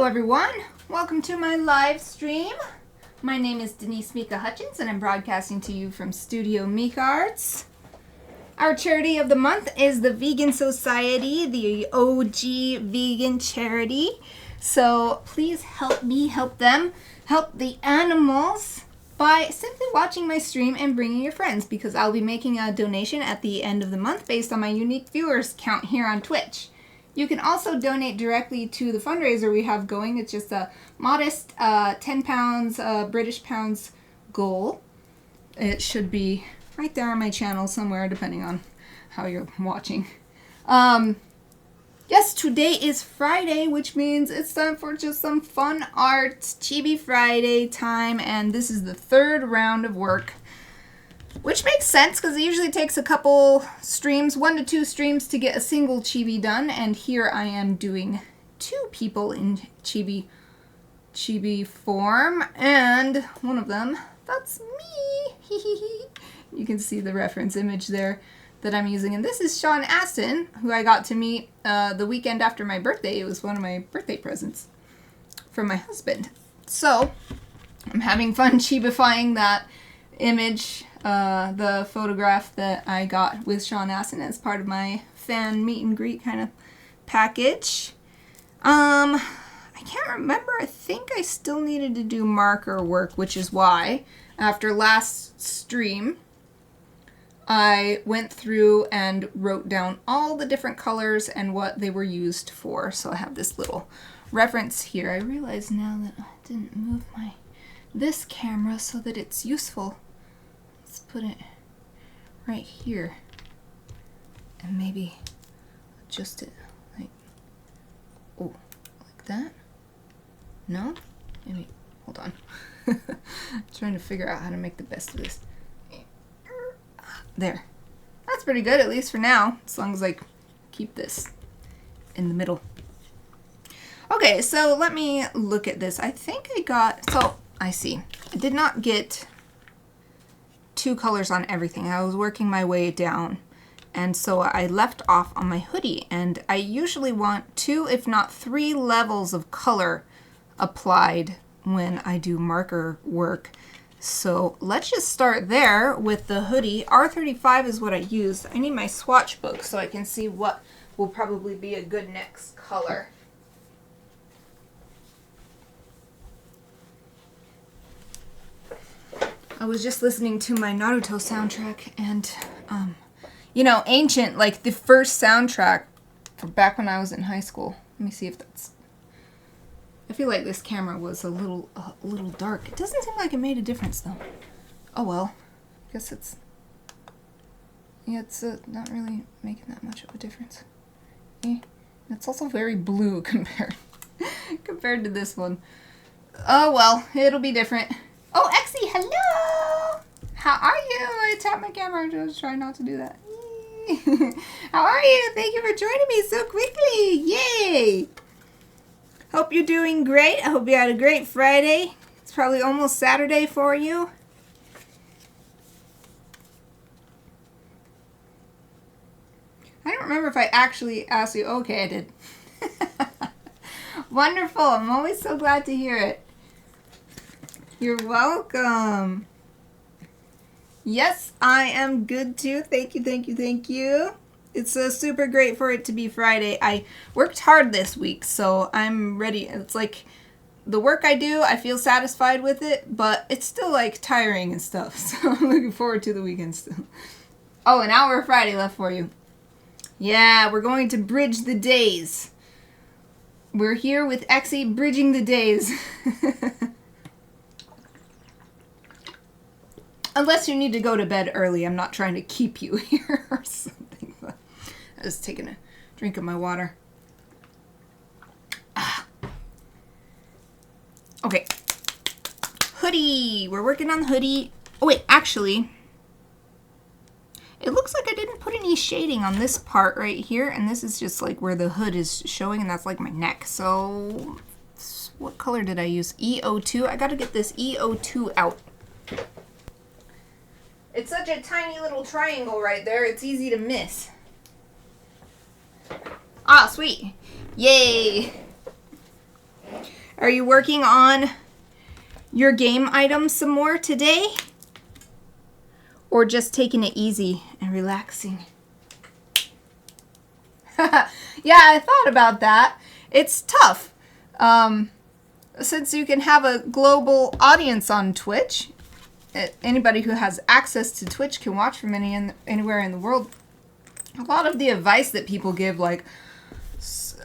Hello everyone, welcome to my live stream. My name is Denise Mika Hutchins and I'm broadcasting to you from Studio Mikarts. Our charity of the month is the Vegan Society, the OG vegan charity. So please help me help them, help the animals by simply watching my stream and bringing your friends, because I'll be making a donation at the end of the month based on my unique viewers count here on Twitch. You can also donate directly to the fundraiser we have going. It's just a modest 10 pounds, British pounds goal. It should be right there on my channel somewhere, depending on how you're watching. Yes, today is Friday, which means it's time for just some fun art. Chibi Friday time, and this is the third round of work. Which makes sense, because it usually takes a couple streams, 1 to 2 streams, to get a single chibi done. And here I am doing 2 people in chibi form. And one of them, that's me. You can see the reference image there that I'm using. And this is Sean Astin, who I got to meet the weekend after my birthday. It was one of my birthday presents from my husband. So I'm having fun chibifying that image. The photograph that I got with Sean Astin as part of my fan meet and greet kind of package. I can't remember. I think I still needed to do marker work, which is why after last stream I went through and wrote down all the different colors and what they were used for. So I have this little reference here. I realize now that I didn't move this camera so that it's useful. Let's put it right here and maybe adjust it like that. No? Maybe, hold on. Trying to figure out how to make the best of this. There. That's pretty good, at least for now, as long as I keep this in the middle. Okay, so let me look at this. I think I got, so I see. I did not get 2 colors on everything. I was working my way down, and so I left off on my hoodie, and I usually want 2 if not 3 levels of color applied when I do marker work. So let's just start there with the hoodie. R35 is what I used. I need my swatch book so I can see what will probably be a good next color. I was just listening to my Naruto soundtrack, and, you know, Ancient, like the first soundtrack from back when I was in high school. Let me see if that's, I feel like this camera was a little dark. It doesn't seem like it made a difference, though. Oh, well, I guess it's, yeah, it's not really making that much of a difference. It's also very blue compared to this one. Oh, well, it'll be different. Oh, Exie, hello! How are you? I tapped my camera. I was trying not to do that. How are you? Thank you for joining me so quickly. Yay! Hope you're doing great. I hope you had a great Friday. It's probably almost Saturday for you. I don't remember if I actually asked you. Okay, I did. Wonderful. I'm always so glad to hear it. You're welcome. Yes, I am good too. Thank you, thank you, thank you. It's super great for it to be Friday. I worked hard this week, so I'm ready. It's like the work I do, I feel satisfied with it, but it's still like tiring and stuff. So I'm looking forward to the weekend still. Oh, an hour of Friday left for you. Yeah, we're going to bridge the days. We're here with Exie bridging the days. Unless you need to go to bed early. I'm not trying to keep you here or something. But I was taking a drink of my water. Okay. Hoodie. We're working on the hoodie. Oh, wait. Actually, it looks like I didn't put any shading on this part right here. And this is just like where the hood is showing. And that's like my neck. So what color did I use? E02. I got to get this E02 out. It's such a tiny little triangle right there, it's easy to miss. Ah, sweet. Yay! Are you working on your game items some more today? Or just taking it easy and relaxing? Yeah, I thought about that. It's tough. Since you can have a global audience on Twitch, anybody who has access to Twitch can watch from anywhere in the world. A lot of the advice that people give, like,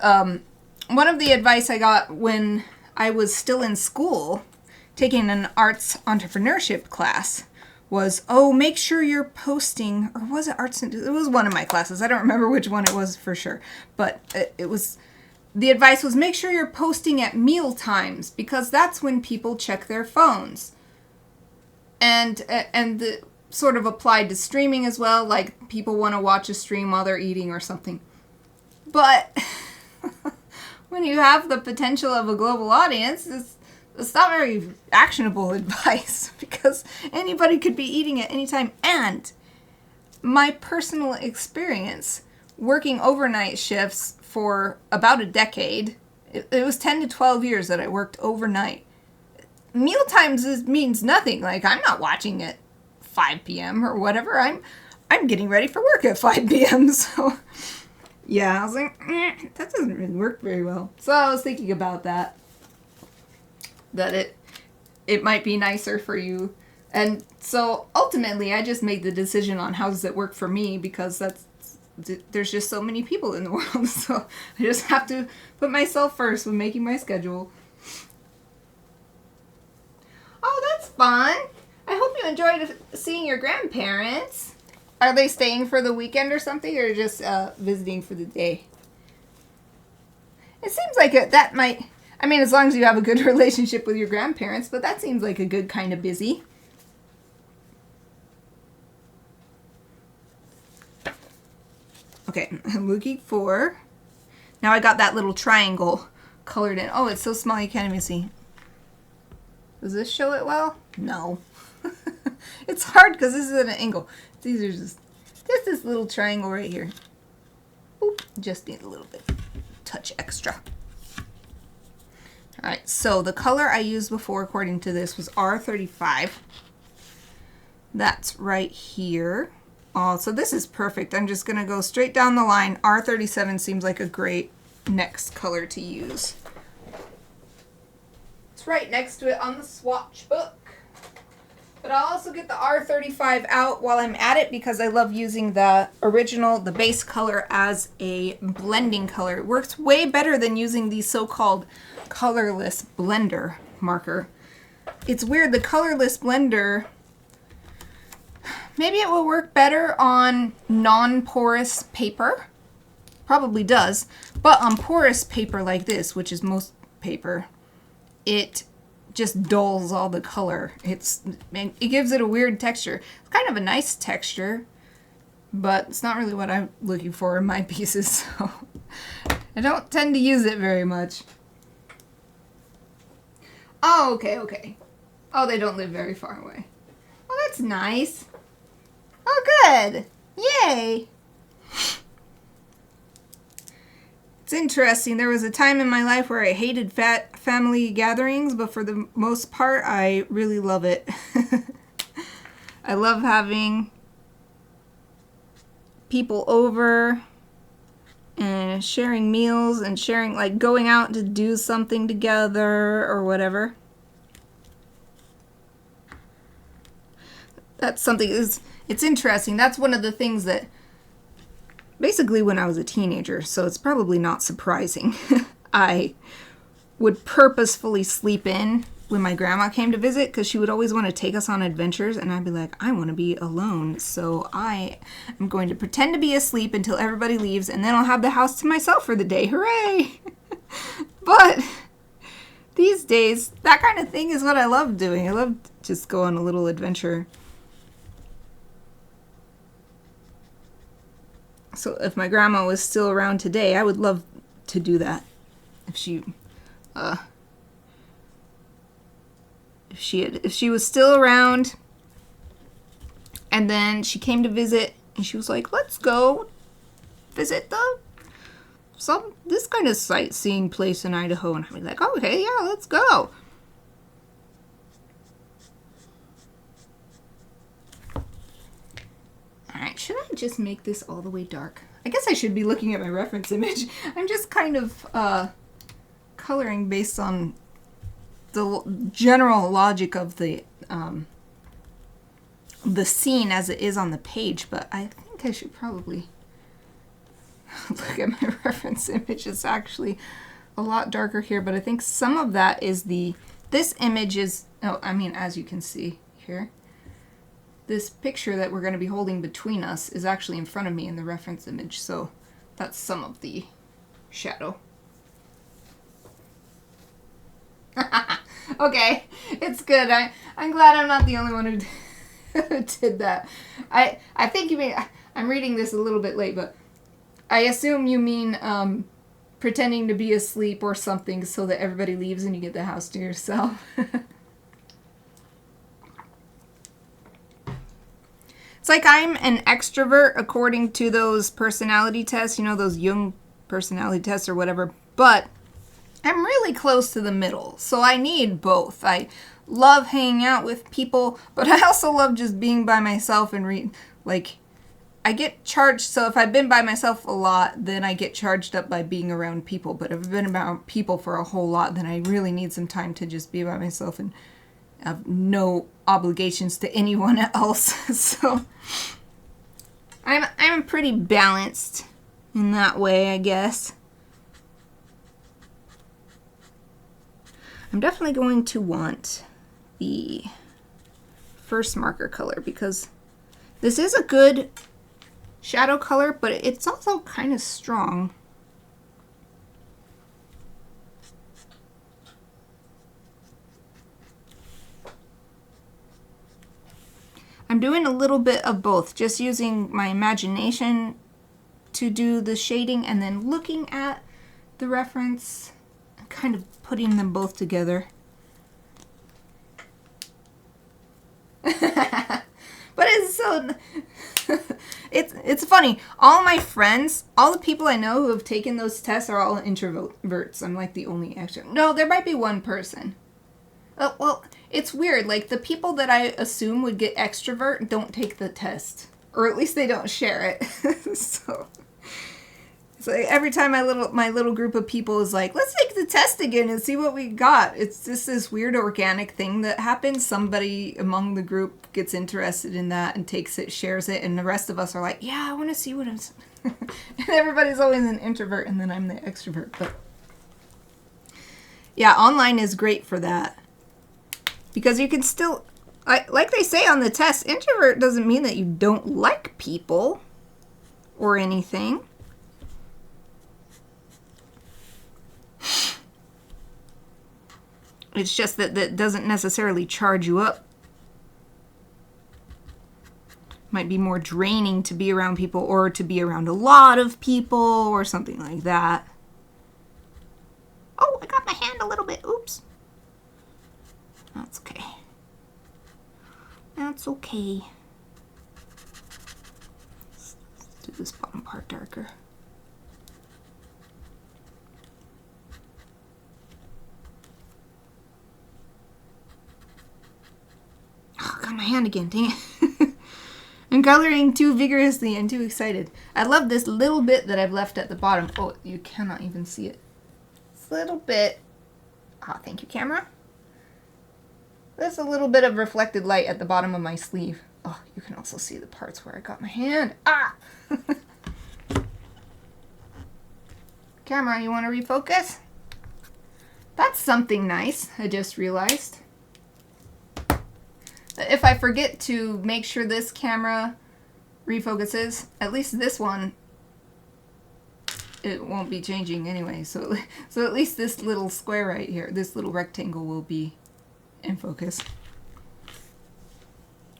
one of the advice I got when I was still in school, taking an arts entrepreneurship class, was, oh, make sure you're posting, or was it arts? It was one of my classes. I don't remember which one it was for sure, but it was, the advice was make sure you're posting at meal times because that's when people check their phones. And the sort of applied to streaming as well, like people want to watch a stream while they're eating or something. But when you have the potential of a global audience, it's not very actionable advice because anybody could be eating at any time. And my personal experience working overnight shifts for about a decade, it was 10 to 12 years that I worked overnight. Meal times means nothing. Like, I'm not watching at 5 p.m. or whatever. I'm getting ready for work at 5 p.m. So, yeah, I was like, that doesn't really work very well. So I was thinking about that it might be nicer for you. And so ultimately I just made the decision on how does it work for me because there's just so many people in the world. So I just have to put myself first when making my schedule. Oh, that's fun. I hope you enjoyed seeing your grandparents. Are they staying for the weekend or something, or just visiting for the day? It seems like that might, I mean, as long as you have a good relationship with your grandparents, but that seems like a good kind of busy. Okay, I'm looking for, now I got that little triangle colored in. Oh, it's so small you can't even see. Does this show it well? No. It's hard because this is at an angle. These are just this little triangle right here. Oop, just need a little bit touch extra. Alright, so the color I used before according to this was R35. That's right here. Oh, so this is perfect. I'm just going to go straight down the line. R37 seems like a great next color to use. It's right next to it on the swatch book. But I'll also get the R35 out while I'm at it because I love using the original, the base color as a blending color. It works way better than using the so-called colorless blender marker. It's weird, the colorless blender, maybe it will work better on non-porous paper. Probably does. But on porous paper like this, which is most paper, it just dulls all the color. It gives it a weird texture. It's kind of a nice texture, but it's not really what I'm looking for in my pieces, so I don't tend to use it very much. Oh, okay. Oh, they don't live very far away. Oh, that's nice. Oh, good. Yay. It's interesting. There was a time in my life where I hated family gatherings, but for the most part, I really love it. I love having people over and sharing meals and sharing, like, going out to do something together or whatever. That's something, it's interesting. That's one of the things that basically when I was a teenager, so it's probably not surprising. I would purposefully sleep in when my grandma came to visit because she would always want to take us on adventures, and I'd be like, I want to be alone, so I am going to pretend to be asleep until everybody leaves, and then I'll have the house to myself for the day. Hooray! But these days, that kind of thing is what I love doing. I love just go on a little adventure. So if my grandma was still around today, I would love to do that. If she was still around and then she came to visit and she was like, let's go visit the this kind of sightseeing place in Idaho, and I'd be like, okay, yeah, let's go. Alright, should I just make this all the way dark? I guess I should be looking at my reference image. I'm just kind of coloring based on the general logic of the scene as it is on the page, but I think I should probably look at my reference image. It's actually a lot darker here, but I think some of that is this image is, oh, I mean, as you can see here, this picture that we're going to be holding between us is actually in front of me in the reference image, so that's some of the shadow. Okay, it's good. I'm glad I'm not the only one who did that. I think you mean, I'm reading this a little bit late, but I assume you mean pretending to be asleep or something so that everybody leaves and you get the house to yourself. It's like I'm an extrovert according to those personality tests, you know, those Jung personality tests or whatever, but I'm really close to the middle, so I need both. I love hanging out with people, but I also love just being by myself and I get charged, so if I've been by myself a lot, then I get charged up by being around people, but if I've been around people for a whole lot, then I really need some time to just be by myself and have no obligations to anyone else. So I'm pretty balanced in that way, I guess. I'm definitely going to want the first marker color because this is a good shadow color, but it's also kind of strong. I'm doing a little bit of both, just using my imagination to do the shading and then looking at the reference and kind of putting them both together. But it's so it's funny. All my friends, all the people I know who have taken those tests are all introverts. I'm like the only extrovert. No, there might be one person. Well, it's weird. Like, the people that I assume would get extrovert don't take the test. Or at least they don't share it. So it's like every time my little group of people is like, let's take the test again and see what we got. It's just this weird organic thing that happens. Somebody among the group gets interested in that and takes it, shares it, and the rest of us are like, yeah, I want to see what I'm... And everybody's always an introvert, and then I'm the extrovert. But yeah, online is great for that. Because you can still, like they say on the test, introvert doesn't mean that you don't like people or anything. It's just that that doesn't necessarily charge you up. Might be more draining to be around people or to be around a lot of people or something like that. Oh, I got my hand a little bit. Oops. That's okay. That's okay. Let's do this bottom part darker. Oh, I got my hand again, dang it. I'm coloring too vigorously and too excited. I love this little bit that I've left at the bottom. Oh, you cannot even see it. This little bit. Ah, thank you, camera. There's a little bit of reflected light at the bottom of my sleeve. Oh, you can also see the parts where I got my hand. Ah! Camera, you want to refocus? That's something nice, I just realized. If I forget to make sure this camera refocuses, at least this one, it won't be changing anyway. So at least this little square right here, this little rectangle will be in focus.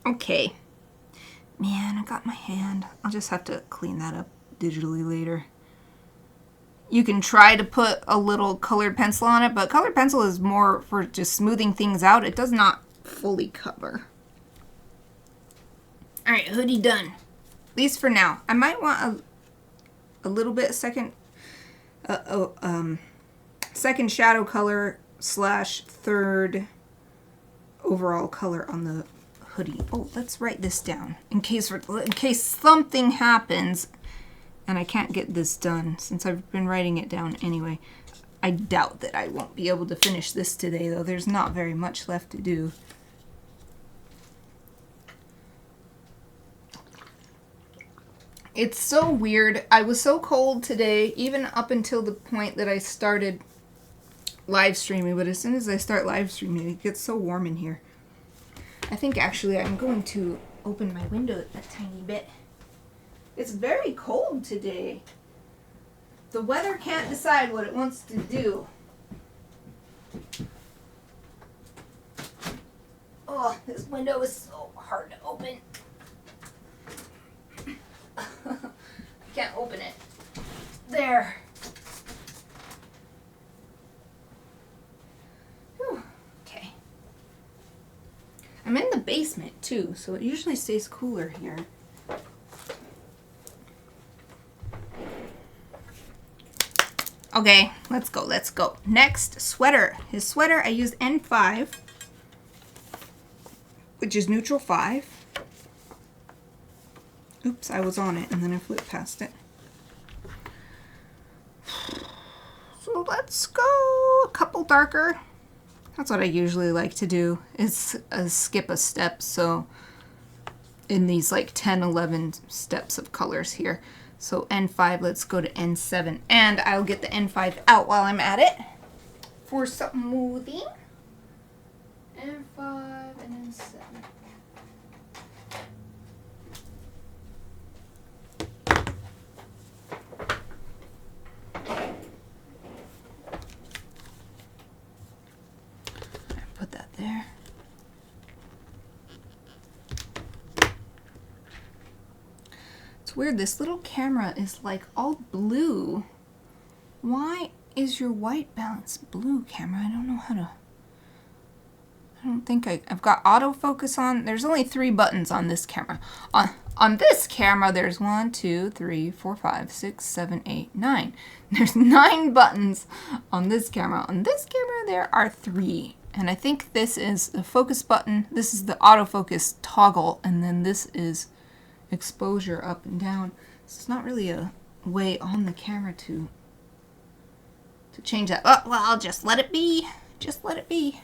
Okay. Man, I got my hand. I'll just have to clean that up digitally later. You can try to put a little colored pencil on it, but colored pencil is more for just smoothing things out. It does not fully cover. Alright, hoodie done. At least for now. I might want a little bit second. second shadow color / third overall color on the hoodie. Oh, let's write this down in case something happens and I can't get this done, since I've been writing it down anyway. I doubt that I won't be able to finish this today, though. There's not very much left to do. It's so weird. I was so cold today, even up until the point that I started live streaming, but as soon as I start live streaming, it gets so warm in here. I think actually I'm going to open my window a tiny bit. It's very cold today. The weather can't decide what it wants to do. Oh, this window is so hard to open. I can't open it. There. Whew. Okay. I'm in the basement too, so it usually stays cooler here. Okay, let's go. Next, sweater. His sweater, I used N5, which is neutral 5. Oops, I was on it and then I flipped past it. So let's go a couple darker. That's what I usually like to do, is skip a step. So in these like 10, 11 steps of colors here. So N5, let's go to N7. And I'll get the N5 out while I'm at it for smoothing. N5 and N7. Put that there. It's weird, this little camera is like all blue. Why is your white balance blue, camera? I don't know how to... I don't think I've got autofocus on. There's only 3 buttons on this camera. On this camera, there's 1, 2, 3, 4, 5, 6, 7, 8, 9. There's 9 buttons on this camera. On this camera, there are 3. And I think this is the focus button. This is the autofocus toggle. And then this is exposure up and down. So it's not really a way on the camera to change that. Oh, well, I'll just let it be. Just let it be.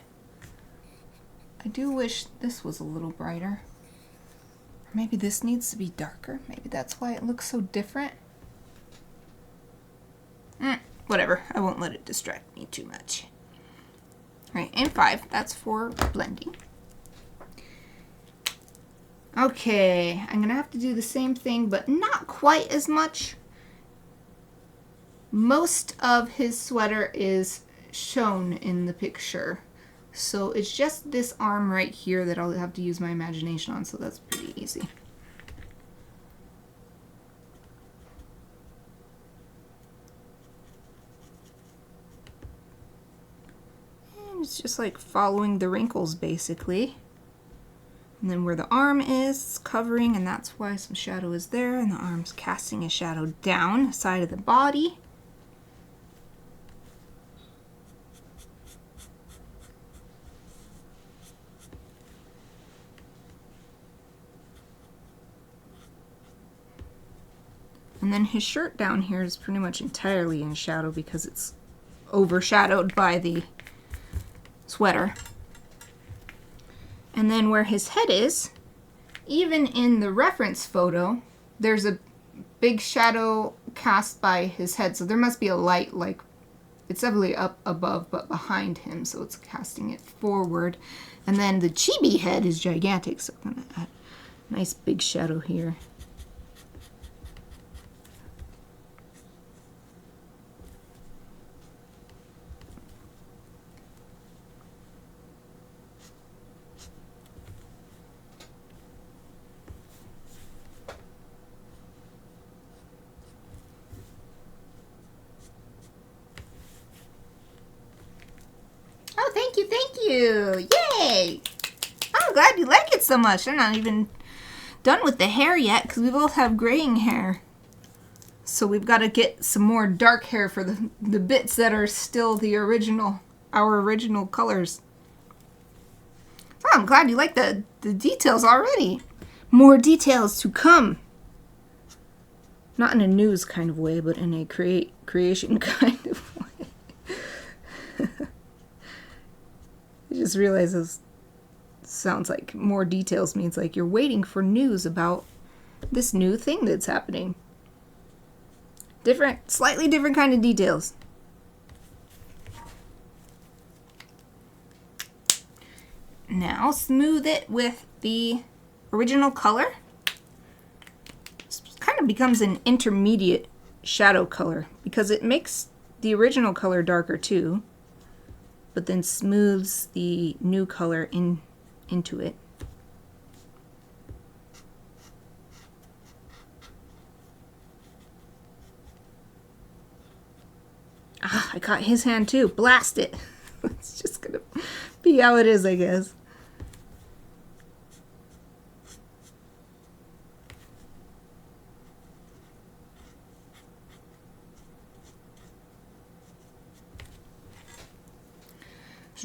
I do wish this was a little brighter. Or maybe this needs to be darker. Maybe that's why it looks so different. Whatever. I won't let it distract me too much. Right, N5, that's for blending. Okay, I'm gonna have to do the same thing, but not quite as much. Most of his sweater is shown in the picture. So it's just this arm right here that I'll have to use my imagination on, so that's pretty easy. It's just like following the wrinkles basically. And then where the arm is, it's covering, and that's why some shadow is there, and the arm's casting a shadow down the side of the body. And then his shirt down here is pretty much entirely in shadow because it's overshadowed by the sweater. And then where his head is, even in the reference photo, there's a big shadow cast by his head. So there must be a light, like, it's definitely up above but behind him, so it's casting it forward. And then the Chibi head is gigantic, so I'm gonna add a nice big shadow here. Thank you! Yay! I'm glad you like it so much. I'm not even done with the hair yet because we both have graying hair. So we've got to get some more dark hair for the bits that are still the original, our original colors. Oh, I'm glad you like the details already. More details to come. Not in a news kind of way, but in a creation kind of way. I just realized this sounds like more details means like you're waiting for news about this new thing that's happening. Different, slightly different kind of details. Now smooth it with the original color. This kind of becomes an intermediate shadow color because it makes the original color darker too, but then smooths the new color into it. Ah, I caught his hand too. Blast it. It's just gonna be how it is, I guess.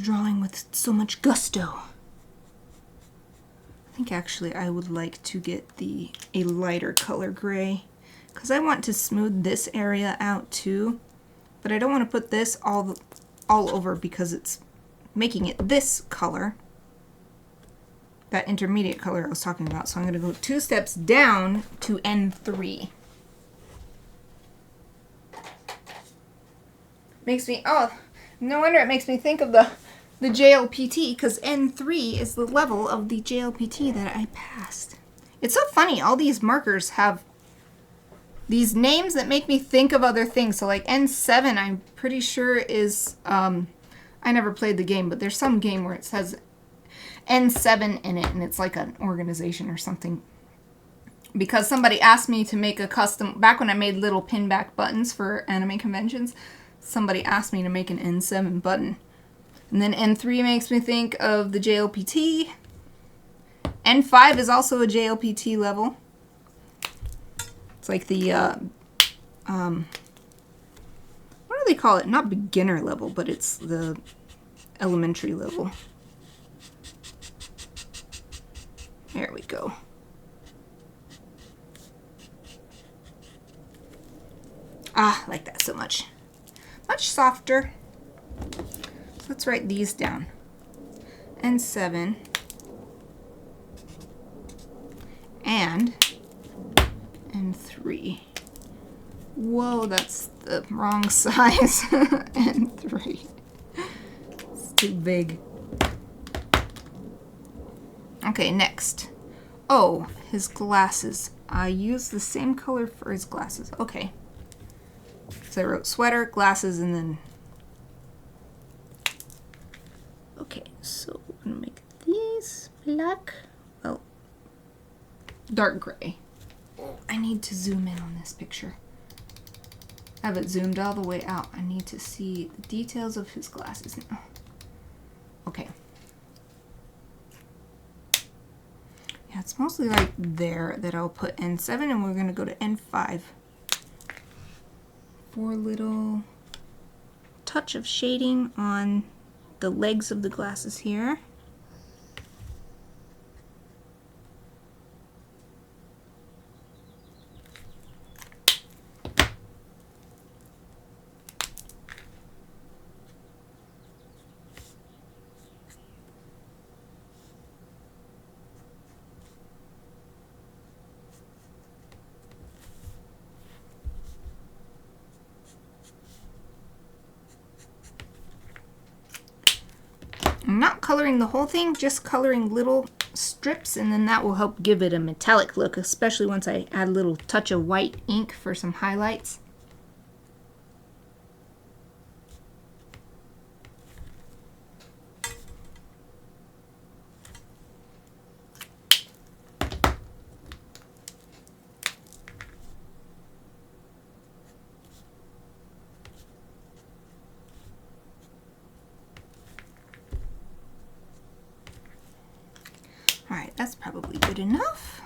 Drawing with so much gusto. I think actually I would like to get a lighter color gray because I want to smooth this area out too, but I don't want to put this all over because it's making it this color, that intermediate color I was talking about. So I'm going to go 2 steps down to N3. Makes me, oh, no wonder it makes me think of the JLPT, because N3 is the level of the JLPT that I passed. It's so funny, all these markers have these names that make me think of other things. So like N7, I'm pretty sure is, I never played the game, but there's some game where it says N7 in it, and it's like an organization or something. Because somebody asked me to make a custom, back when I made little pinback buttons for anime conventions, somebody asked me to make an N7 button. And then N3 makes me think of the JLPT. N5 is also a JLPT level. It's like the, what do they call it? Not beginner level, but it's the elementary level. There we go. Ah, I like that so much. Much softer. Let's write these down. N7 and N3. Whoa, that's the wrong size. N3. It's too big. Okay, next. Oh, his glasses. I used the same color for his glasses. Okay. So I wrote sweater, glasses, and then... Okay, so we're gonna make these black. Well, dark gray. I need to zoom in on this picture. I have it zoomed all the way out. I need to see the details of his glasses now. Okay. Yeah, it's mostly like there that I'll put N7, and we're gonna go to N5. For a little touch of shading on the legs of the glasses here. I'm not coloring the whole thing, just coloring little strips, and then that will help give it a metallic look, especially once I add a little touch of white ink for some highlights. Alright, that's probably good enough.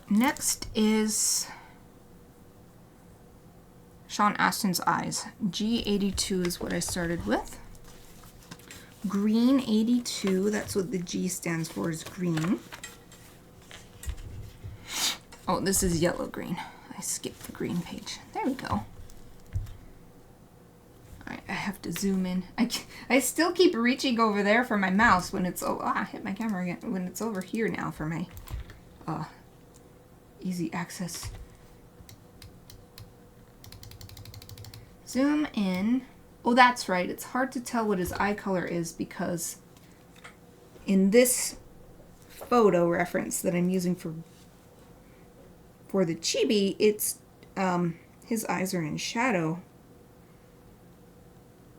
Next is Sean Astin's eyes. G82 is what I started with. Green 82, that's what the G stands for, is green. Oh, this is yellow green. I skipped the green page. There we go. Alright, I have to zoom in. I still keep reaching over there for my mouse when it's, I hit my camera again, when it's over here now for my easy access. Zoom in. Oh, that's right. It's hard to tell what his eye color is because in this photo reference that I'm using for the Chibi, it's his eyes are in shadow.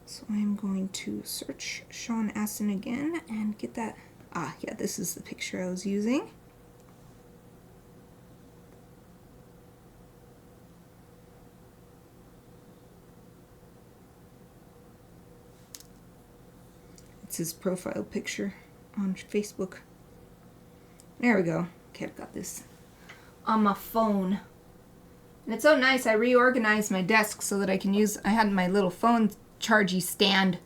So I'm going to search Sean Astin again and get that. Ah, yeah, this is the picture I was using. It's his profile picture on Facebook. There we go. Okay, I've got this on my phone. And it's so nice. I reorganized my desk so that I can use, I had my little phone chargy stand.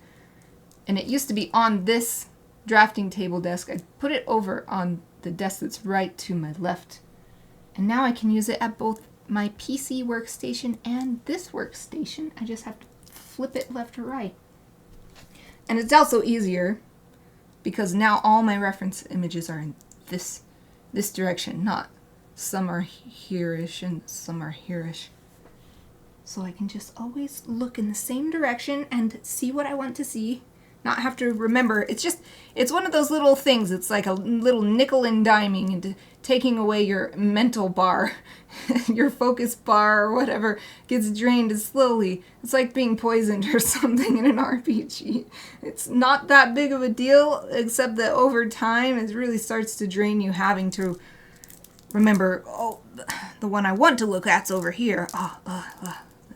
And it used to be on this drafting table desk. I put it over on the desk that's right to my left. And now I can use it at both my PC workstation and this workstation. I just have to flip it left or right. And it's also easier because now all my reference images are in this direction, not some are here-ish and some are here-ish. So I can just always look in the same direction and see what I want to see. Not have to remember. It's one of those little things. It's like a little nickel and diming into taking away your mental bar. Your focus bar or whatever gets drained slowly. It's like being poisoned or something in an RPG. It's not that big of a deal, except that over time it really starts to drain you having to remember, oh, the one I want to look at's over here.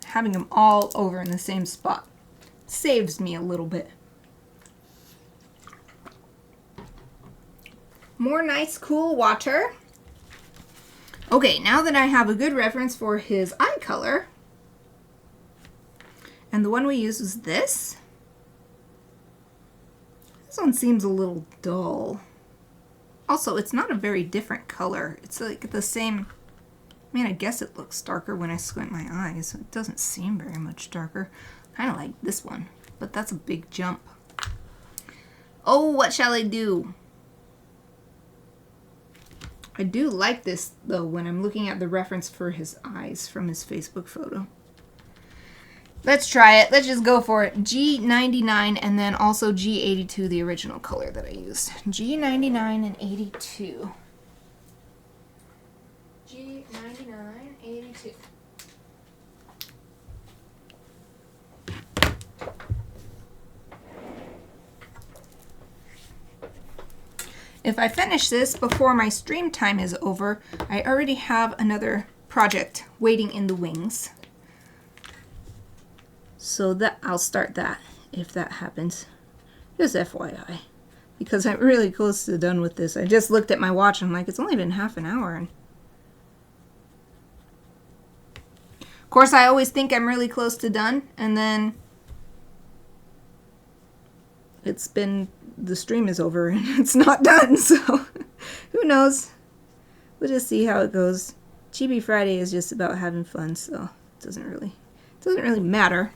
Having them all over in the same spot saves me a little bit. More nice, cool water. Okay, now that I have a good reference for his eye color, and the one we use is this. This one seems a little dull. Also, it's not a very different color. It's like the same, I mean, I guess it looks darker when I squint my eyes. It doesn't seem very much darker. Kind of like this one, but that's a big jump. Oh, what shall I do? I do like this, though, when I'm looking at the reference for his eyes from his Facebook photo. Let's try it. Let's just go for it. G99 and then also G82, the original color that I used. G99 and 82. G99, 82. If I finish this before my stream time is over, I already have another project waiting in the wings. So that I'll start that if that happens. Just FYI. Because I'm really close to done with this. I just looked at my watch and I'm like, it's only been half an hour. And of course, I always think I'm really close to done. And then it's been, the stream is over and it's not done. So who knows? We'll just see how it goes. Chibi Friday is just about having fun. So it doesn't really matter.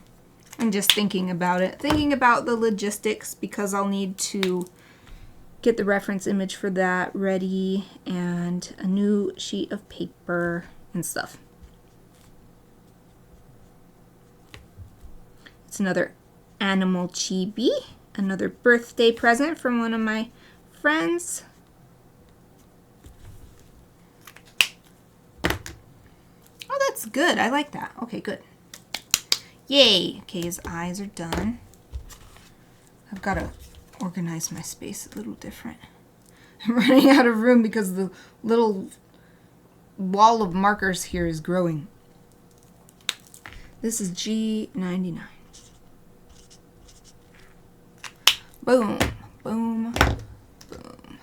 I'm just thinking about it. Thinking about the logistics because I'll need to get the reference image for that ready and a new sheet of paper and stuff. It's another animal chibi. Another birthday present from one of my friends. Oh, that's good. I like that. Okay, good. Yay! Okay, his eyes are done. I've got to organize my space a little different. I'm running out of room because the little wall of markers here is growing. This is G99. Boom, boom, boom.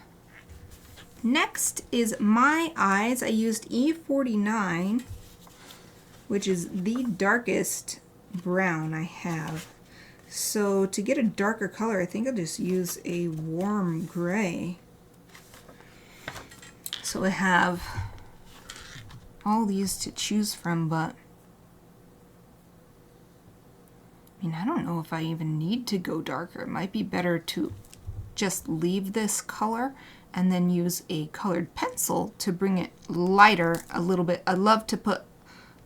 Next is my eyes. I used E49, which is the darkest brown I have. So to get a darker color, I think I'll just use a warm gray. So I have all these to choose from, but I mean, I don't know if I even need to go darker. It might be better to just leave this color and then use a colored pencil to bring it lighter a little bit. I love to put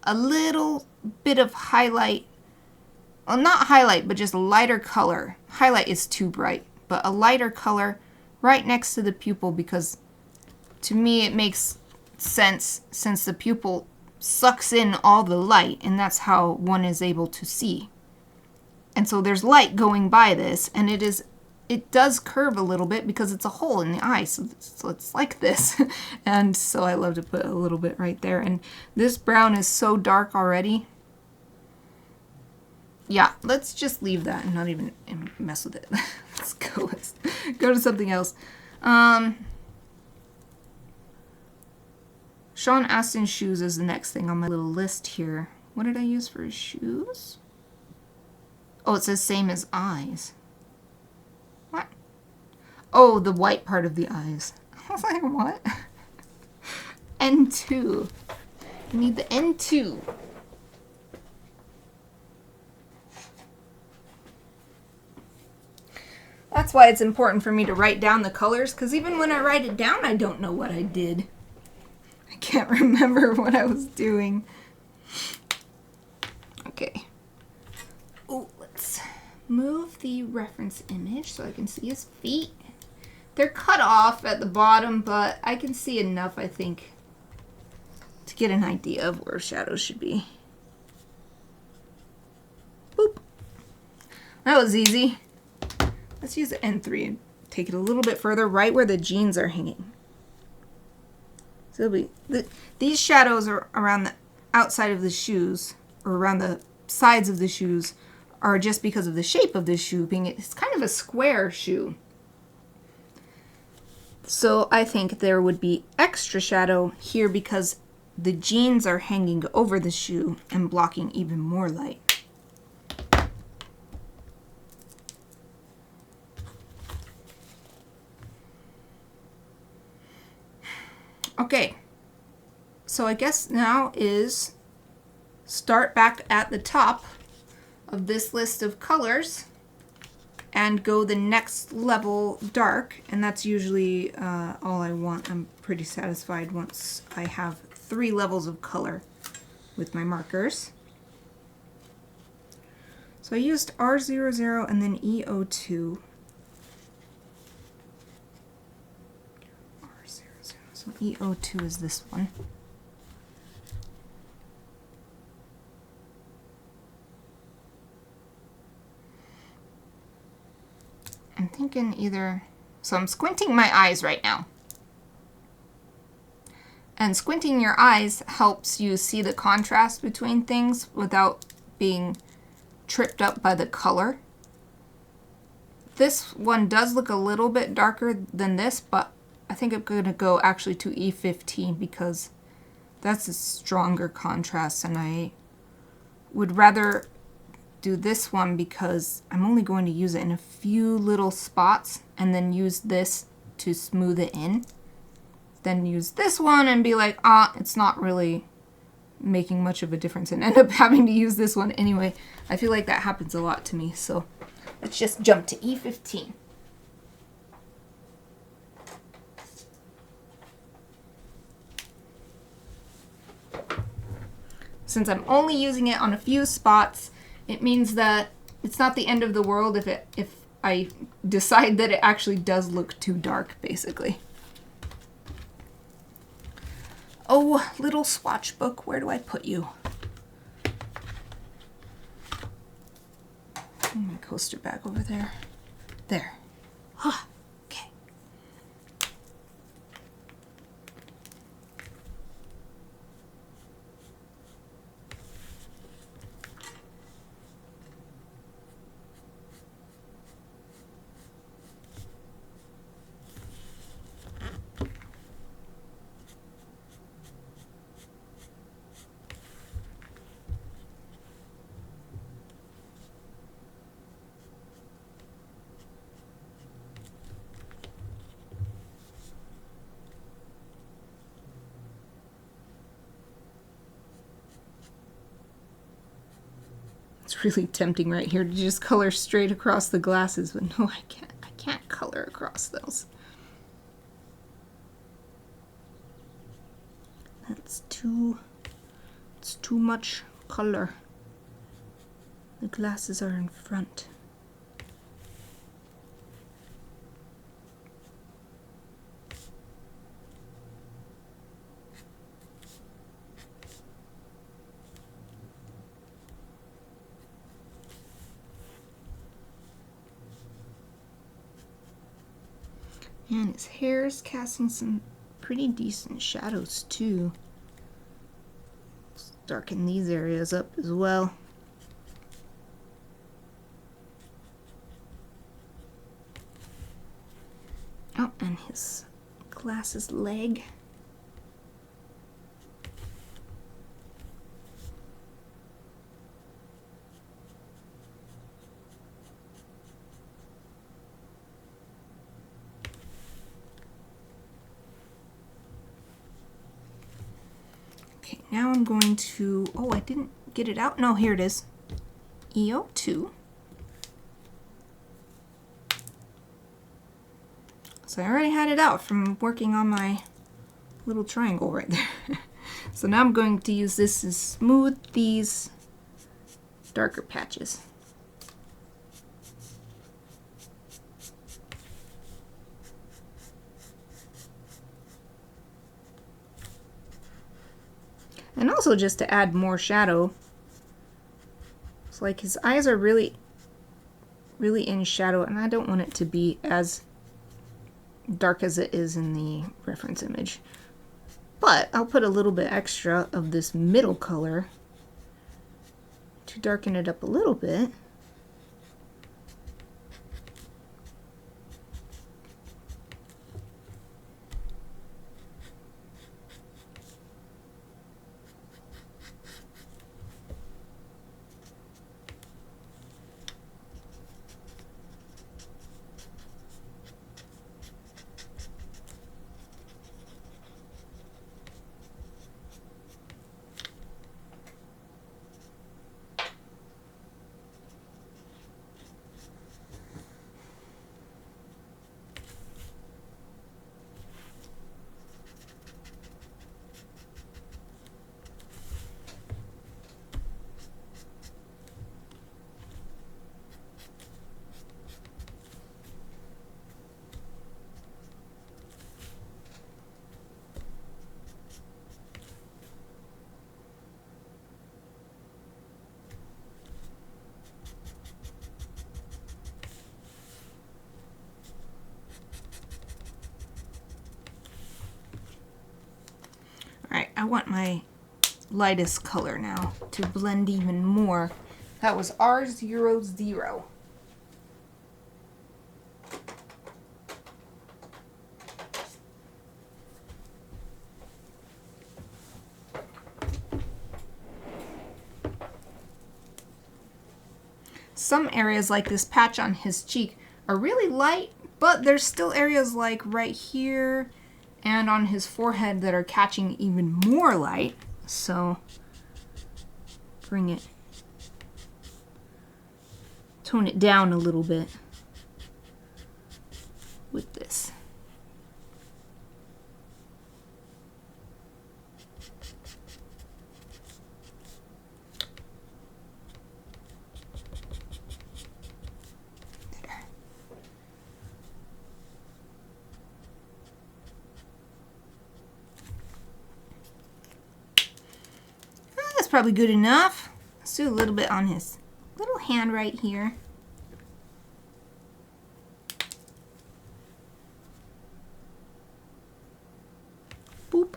a little bit of highlight, well, not highlight, but just lighter color. Highlight is too bright, but a lighter color right next to the pupil, because to me it makes sense since the pupil sucks in all the light, and that's how one is able to see. And so there's light going by this, and it does curve a little bit because it's a hole in the eye, so it's like this. And so I love to put a little bit right there. And this brown is so dark already. Yeah, let's just leave that and not even mess with it. Let's go to something else. Sean Astin shoes is the next thing on my little list here. What did I use for his shoes? Oh, it says same as eyes. What? Oh, the white part of the eyes. I was like, what? N2. You need the N2. That's why it's important for me to write down the colors, because even when I write it down, I don't know what I did. I can't remember what I was doing. Okay. Oh, let's move the reference image so I can see his feet. They're cut off at the bottom, but I can see enough, I think, to get an idea of where shadows should be. Boop. That was easy. Let's use the N3 and take it a little bit further, right where the jeans are hanging. So it'll be these shadows are around the outside of the shoes, or around the sides of the shoes, are just because of the shape of the shoe being, it's kind of a square shoe. So I think there would be extra shadow here because the jeans are hanging over the shoe and blocking even more light. Okay, so I guess now is start back at the top of this list of colors and go the next level dark, and that's usually all I want. I'm pretty satisfied once I have 3 levels of color with my markers. So I used R00 and then E02. R00, so E02 is this one. I'm thinking either, so I'm squinting my eyes right now. And squinting your eyes helps you see the contrast between things without being tripped up by the color. This one does look a little bit darker than this, but I think I'm going to go actually to E15 because that's a stronger contrast, and I would rather do this one because I'm only going to use it in a few little spots and then use this to smooth it in. Then use this one and be like, it's not really making much of a difference, and end up having to use this one anyway. I feel like that happens a lot to me, so let's just jump to E15. Since I'm only using it on a few spots, it means that it's not the end of the world if I decide that it actually does look too dark, basically. Oh, little swatch book, where do I put you? My coaster back over there. There. Ah, okay. It's really tempting right here to just color straight across the glasses, but no, I can't color across those. It's too much color. The glasses are in front. And his hair is casting some pretty decent shadows too. Let's darken these areas up as well. Oh, and his glasses leg. Okay, now I'm going to, oh, I didn't get it out. No, here it is. EO2. So I already had it out from working on my little triangle right there. So now I'm going to use this to smooth these darker patches. And also just to add more shadow. It's like his eyes are really in shadow, and I don't want it to be as dark as it is in the reference image. But I'll put a little bit extra of this middle color to darken it up a little bit. Alright, I want my lightest color now to blend even more. That was R00. Some areas like this patch on his cheek are really light, but there's still areas like right here and on his forehead that are catching even more light. So bring it, tone it down a little bit with this. Probably good enough. Let's do a little bit on his little hand right here. Boop.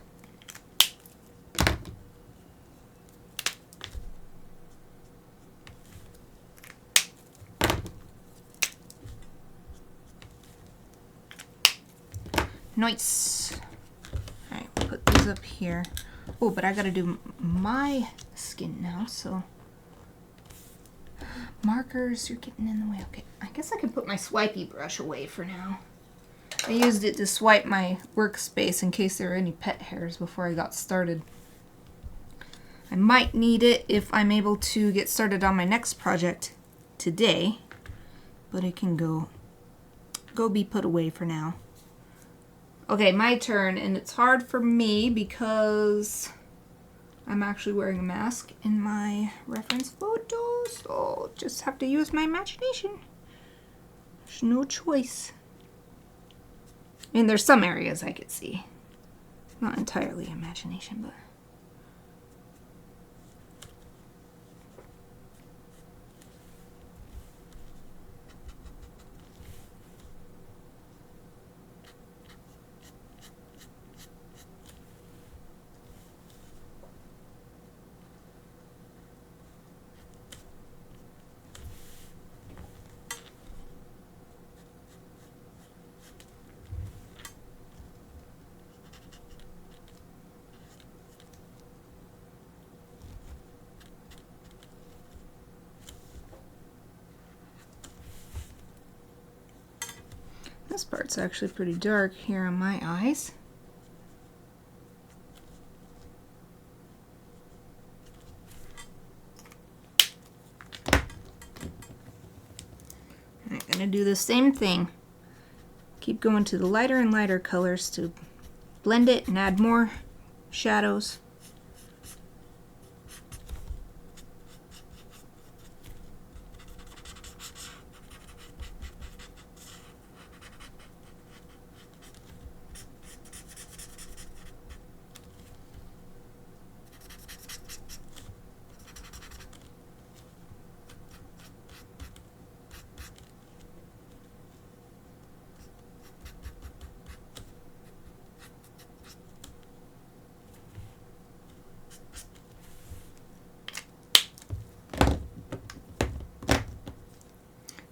Nice. All right, we'll put these up here. Oh, but I gotta do my skin now, so markers, you're getting in the way. Okay, I guess I could put my swipey brush away for now. I used it to swipe my workspace in case there were any pet hairs before I got started. I might need it if I'm able to get started on my next project today, but it can go be put away for now. Okay, my turn, and it's hard for me because I'm actually wearing a mask in my reference photos, so I'll just have to use my imagination. There's no choice. I mean, there's some areas I could see. Not entirely imagination, but... This part's actually pretty dark here on my eyes. I'm gonna do the same thing. Keep going to the lighter and lighter colors to blend it and add more shadows.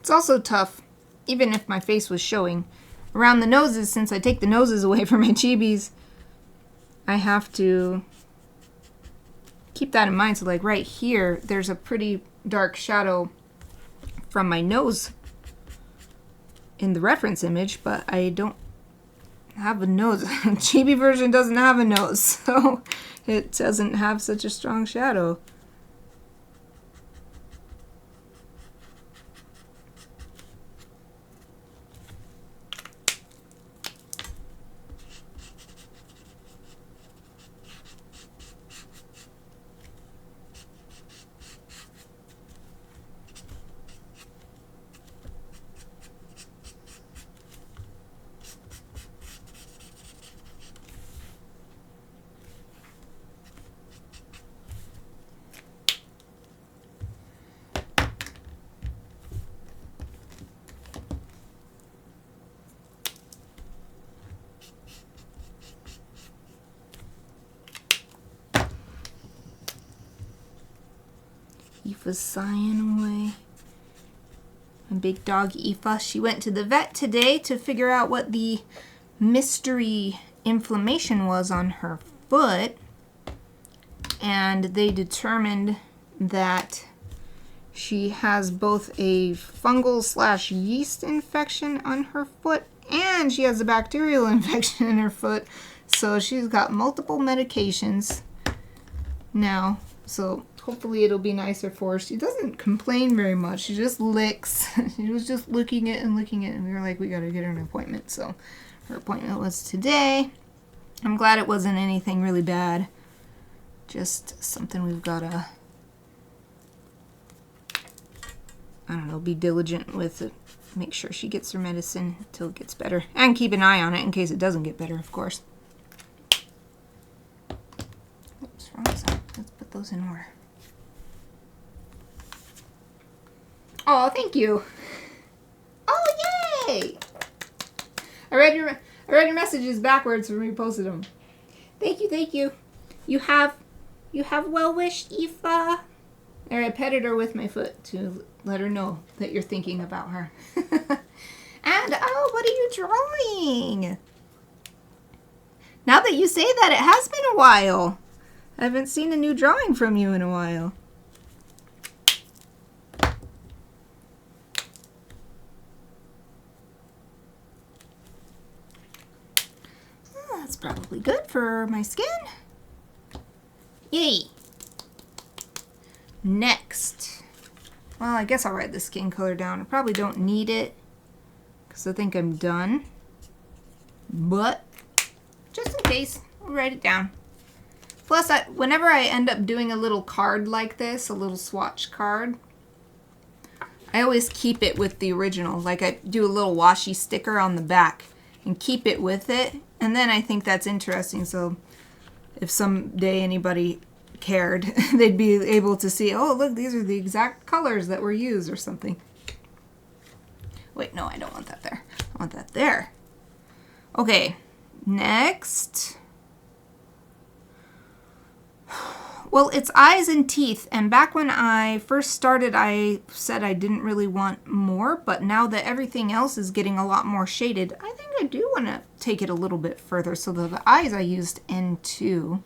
It's also tough, even if my face was showing, around the noses, since I take the noses away from my chibis, I have to keep that in mind. So like right here, there's a pretty dark shadow from my nose in the reference image, but I don't have a nose. Chibi version doesn't have a nose, so it doesn't have such a strong shadow. Aoife's sighing away. My big dog Aoife, she went to the vet today to figure out what the mystery inflammation was on her foot. And they determined that she has both a fungal / yeast infection on her foot, and she has a bacterial infection in her foot. So she's got multiple medications now. So hopefully it'll be nicer for her. She doesn't complain very much. She just licks. She was just licking it, and we were like, we gotta get her an appointment. So her appointment was today. I'm glad it wasn't anything really bad. Just something we've gotta, I don't know, be diligent with it. Make sure she gets her medicine until it gets better. And keep an eye on it in case it doesn't get better, of course. What's wrong with that? Let's put those in order. Oh, thank you. Oh, yay! I read your messages backwards when we posted them. Thank you, thank you. You have well wished Aoife. There, I petted her with my foot to let her know that you're thinking about her. And oh, what are you drawing? Now that you say that, it has been a while. I haven't seen a new drawing from you in a while. Oh, that's probably good for my skin. Yay! Next, well, I guess I'll write the skin color down. I probably don't need it because I think I'm done. But just in case, I'll write it down. Plus, whenever I end up doing a little card like this, a little swatch card, I always keep it with the original. Like I do a little washi sticker on the back and keep it with it. And then I think that's interesting. So if someday anybody cared, they'd be able to see, oh, look, these are the exact colors that were used or something. Wait, no, I don't want that there. I want that there. Okay, next. Well, it's eyes and teeth, and back when I first started, I said I didn't really want more, but now that everything else is getting a lot more shaded, I think I do want to take it a little bit further. So the eyes I used N2.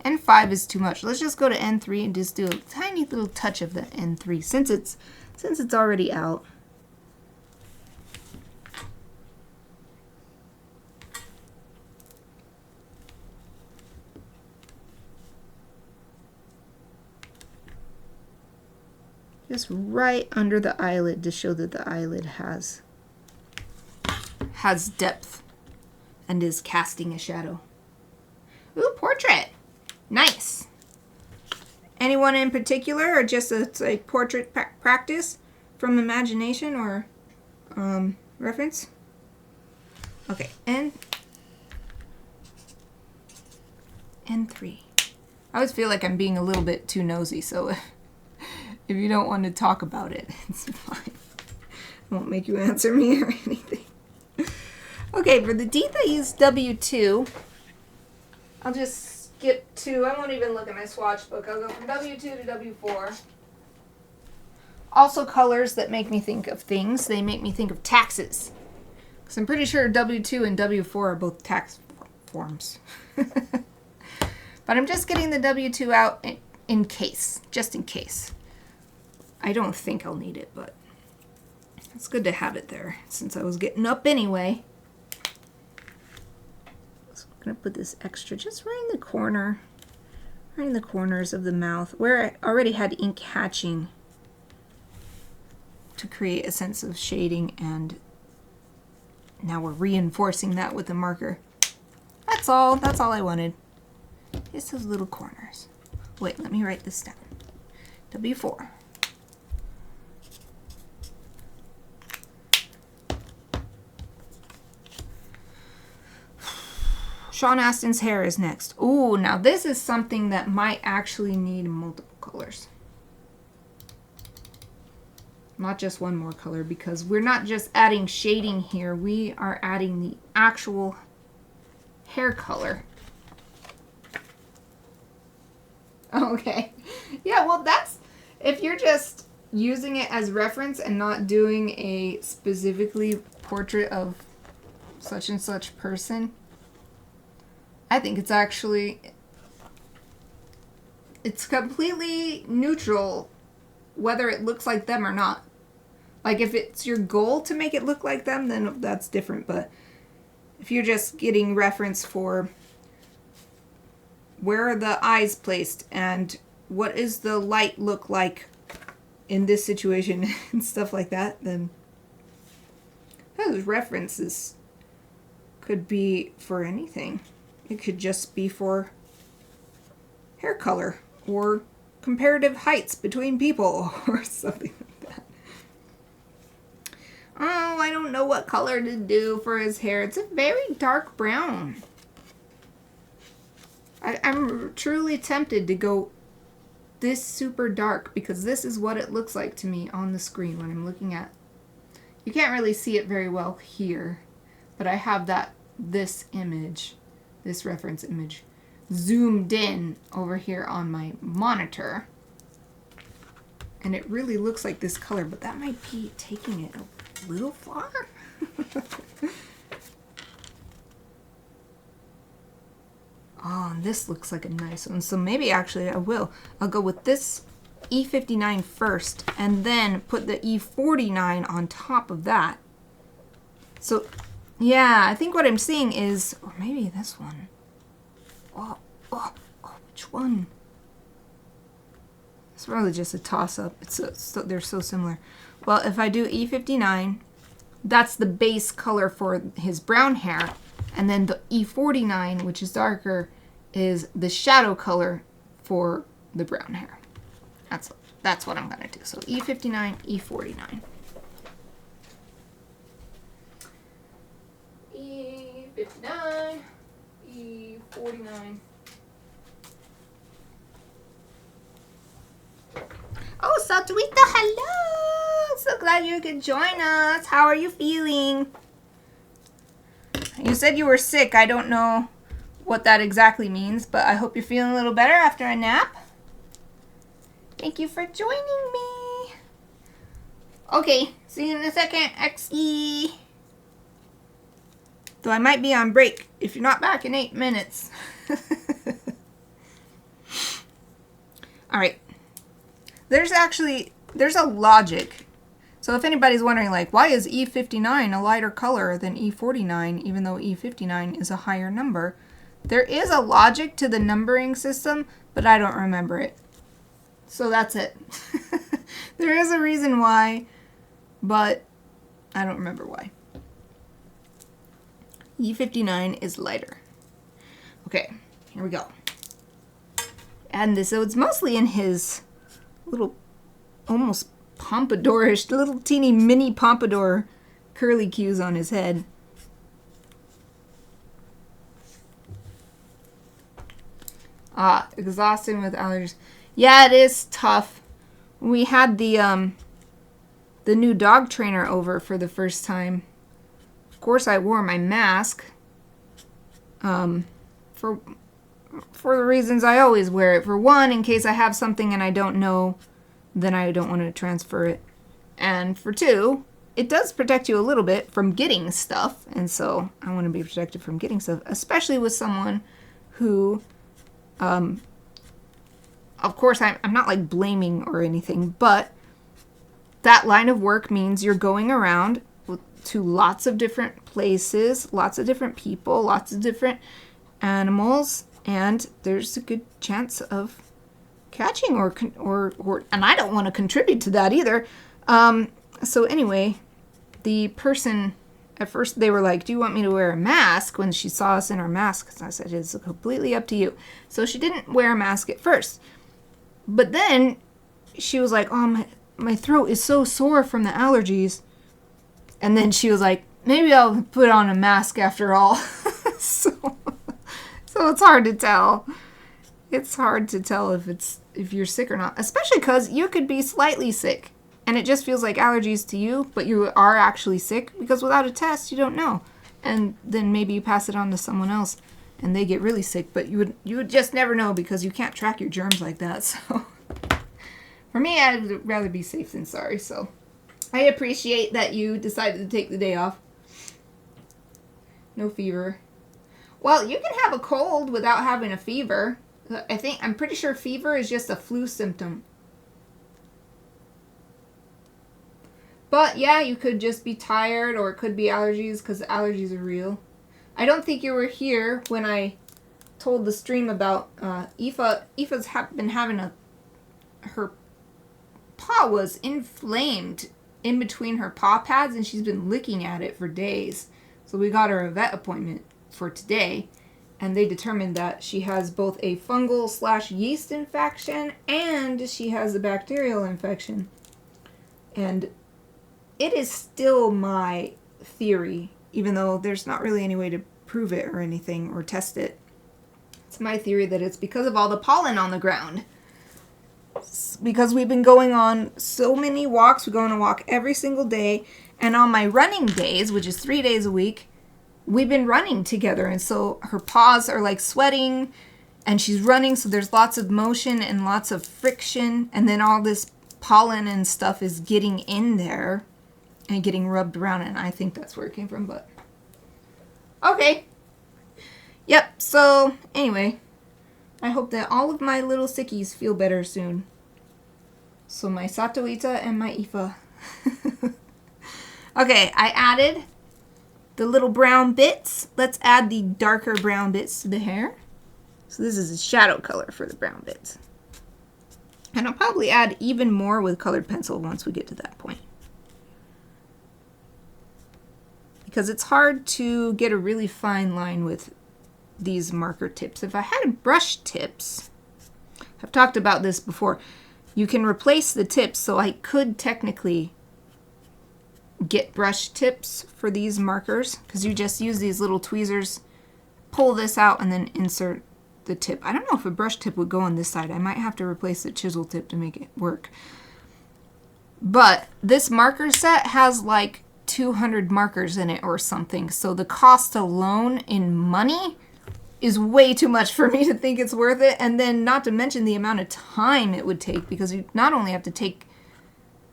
N5 is too much. Let's just go to N3 and just do a tiny little touch of the N3 since it's already out. Just right under the eyelid to show that the eyelid has depth and is casting a shadow. Ooh, portrait. Nice. Anyone in particular, or just a portrait practice from imagination or reference? Okay, N3. I always feel like I'm being a little bit too nosy, so if you don't want to talk about it, it's fine. I won't make you answer me or anything. Okay, for the teeth I used W2. I'll just skip to, I won't even look at my swatch book. I'll go from W2 to W4. Also colors that make me think of things. They make me think of taxes. Because I'm pretty sure W2 and W4 are both tax forms. But I'm just getting the W2 out in case. Just in case. I don't think I'll need it, but it's good to have it there since I was getting up anyway. So I'm going to put this extra just right in the corner, right in the corners of the mouth where I already had ink hatching to create a sense of shading, and now we're reinforcing that with a marker. That's all I wanted. Just those little corners. Wait, let me write this down. W4. Sean Astin's hair is next. Ooh, now this is something that might actually need multiple colors. Not just one more color, because we're not just adding shading here. We are adding the actual hair color. Okay. Yeah, well, that's, if you're just using it as reference and not doing a specifically portrait of such and such person, I think it's actually, it's completely neutral whether it looks like them or not. Like if it's your goal to make it look like them, then that's different. But if you're just getting reference for where are the eyes placed and what is the light look like in this situation and stuff like that, then those references could be for anything. It could just be for hair color or comparative heights between people or something like that. Oh, I don't know what color to do for his hair. It's a very dark brown. I'm truly tempted to go this super dark because this is what it looks like to me on the screen when I'm looking at. You can't really see it very well here, but I have this image, this reference image, zoomed in over here on my monitor. And it really looks like this color, but that might be taking it a little far. Oh, and this looks like a nice one. So maybe actually I'll go with this E59 first and then put the E49 on top of that. So yeah, I think what I'm seeing is, or maybe this one. Oh, which one? It's probably just a toss-up. They're so similar. Well, if I do E59, that's the base color for his brown hair. And then the E49, which is darker, is the shadow color for the brown hair. That's what I'm going to do. So E59, E49. E59, E49. Oh, Satuita, hello! So glad you could join us. How are you feeling? You said you were sick. I don't know what that exactly means, but I hope you're feeling a little better after a nap. Thank you for joining me. Okay, see you in a second, XE. Though I might be on break if you're not back in 8 minutes. All right. There's a logic. So if anybody's wondering, like, why is E59 a lighter color than E49, even though E59 is a higher number? There is a logic to the numbering system, but I don't remember it. So that's it. There is a reason why, but I don't remember why. E59 is lighter. Okay, here we go. And this, so it's mostly in his little, almost pompadourish, little teeny mini pompadour curly cues on his head. Ah, exhausting with allergies. Yeah, it is tough. We had the new dog trainer over for the first time. Of course, I wore my mask. For the reasons I always wear it. For one, in case I have something and I don't know, then I don't want to transfer it. And for two, it does protect you a little bit from getting stuff. And so I want to be protected from getting stuff, especially with someone who, of course, I'm not like blaming or anything, but that line of work means you're going around to lots of different places, lots of different people, lots of different animals, and there's a good chance of catching or and I don't want to contribute to that either. So anyway, the person, at first they were like, do you want me to wear a mask, when she saw us in our masks? I said, it's completely up to you. So she didn't wear a mask at first. But then she was like, oh, my throat is so sore from the allergies. And then she was like, maybe I'll put on a mask after all. So it's hard to tell. It's hard to tell if you're sick or not, especially because you could be slightly sick and it just feels like allergies to you, but you are actually sick, because without a test you don't know, and then maybe you pass it on to someone else and they get really sick, but you would just never know because you can't track your germs like that. So for me, I'd rather be safe than sorry. So I appreciate that you decided to take the day off. No fever. Well, you can have a cold without having a fever. I'm pretty sure fever is just a flu symptom. But yeah, you could just be tired, or it could be allergies, because allergies are real. I don't think you were here when I told the stream about Aoife. Aoife's been having her paw was inflamed in between her paw pads, and she's been licking at it for days. So we got her a vet appointment for today, and they determined that she has both a fungal / yeast infection and she has a bacterial infection. And it is still my theory, even though there's not really any way to prove it or anything or test it. It's my theory that it's because of all the pollen on the ground. Because we've been going on so many walks. We go on a walk every single day. And on my running days, which is 3 days a week, we've been running together. And so her paws are like sweating and she's running. So there's lots of motion and lots of friction. And then all this pollen and stuff is getting in there and getting rubbed around. And I think that's where it came from. But okay. Yep. So anyway, I hope that all of my little sickies feel better soon. So my Satoita and my Aoife. Okay, I added the little brown bits. Let's add the darker brown bits to the hair. So this is a shadow color for the brown bits. And I'll probably add even more with colored pencil once we get to that point. Because it's hard to get a really fine line with these marker tips. If I had brush tips, I've talked about this before, you can replace the tips, so I could technically get brush tips for these markers, because you just use these little tweezers, pull this out, and then insert the tip. I don't know if a brush tip would go on this side. I might have to replace the chisel tip to make it work. But this marker set has like 200 markers in it or something, so the cost alone in money is way too much for me to think it's worth it. And then not to mention the amount of time it would take, because you not only have to take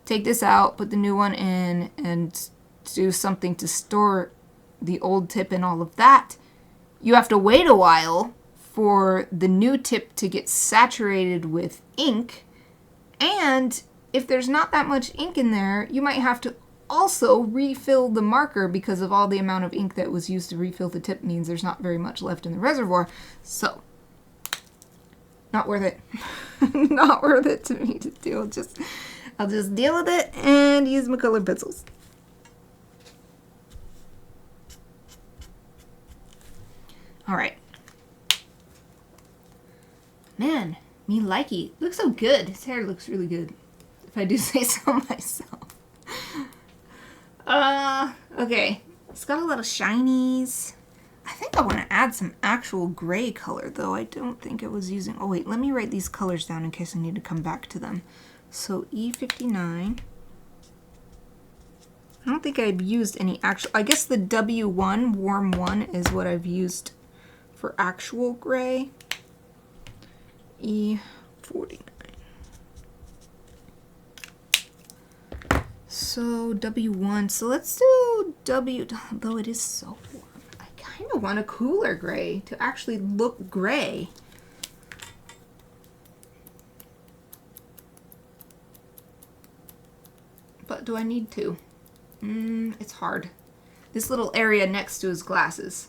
this out, put the new one in, and do something to store the old tip and all of that. You have to wait a while for the new tip to get saturated with ink. And if there's not that much ink in there, you might have to also refill the marker, because of all the amount of ink that was used to refill the tip means there's not very much left in the reservoir. So, not worth it. Not worth it to me to do. I'll just deal with it and use my colored pencils. All right. Man, me likey. Looks so good. His hair looks really good, if I do say so myself. Okay. It's got a lot of shinies. I think I want to add some actual gray color, though. I don't think it was using... Oh, wait. Let me write these colors down in case I need to come back to them. So, E59. I don't think I've used any actual... I guess the W1, warm 1, is what I've used for actual gray. E49. So W1, so let's do W, though it is so warm. I kind of want a cooler gray to actually look gray. But do I need to? It's hard. This little area next to his glasses.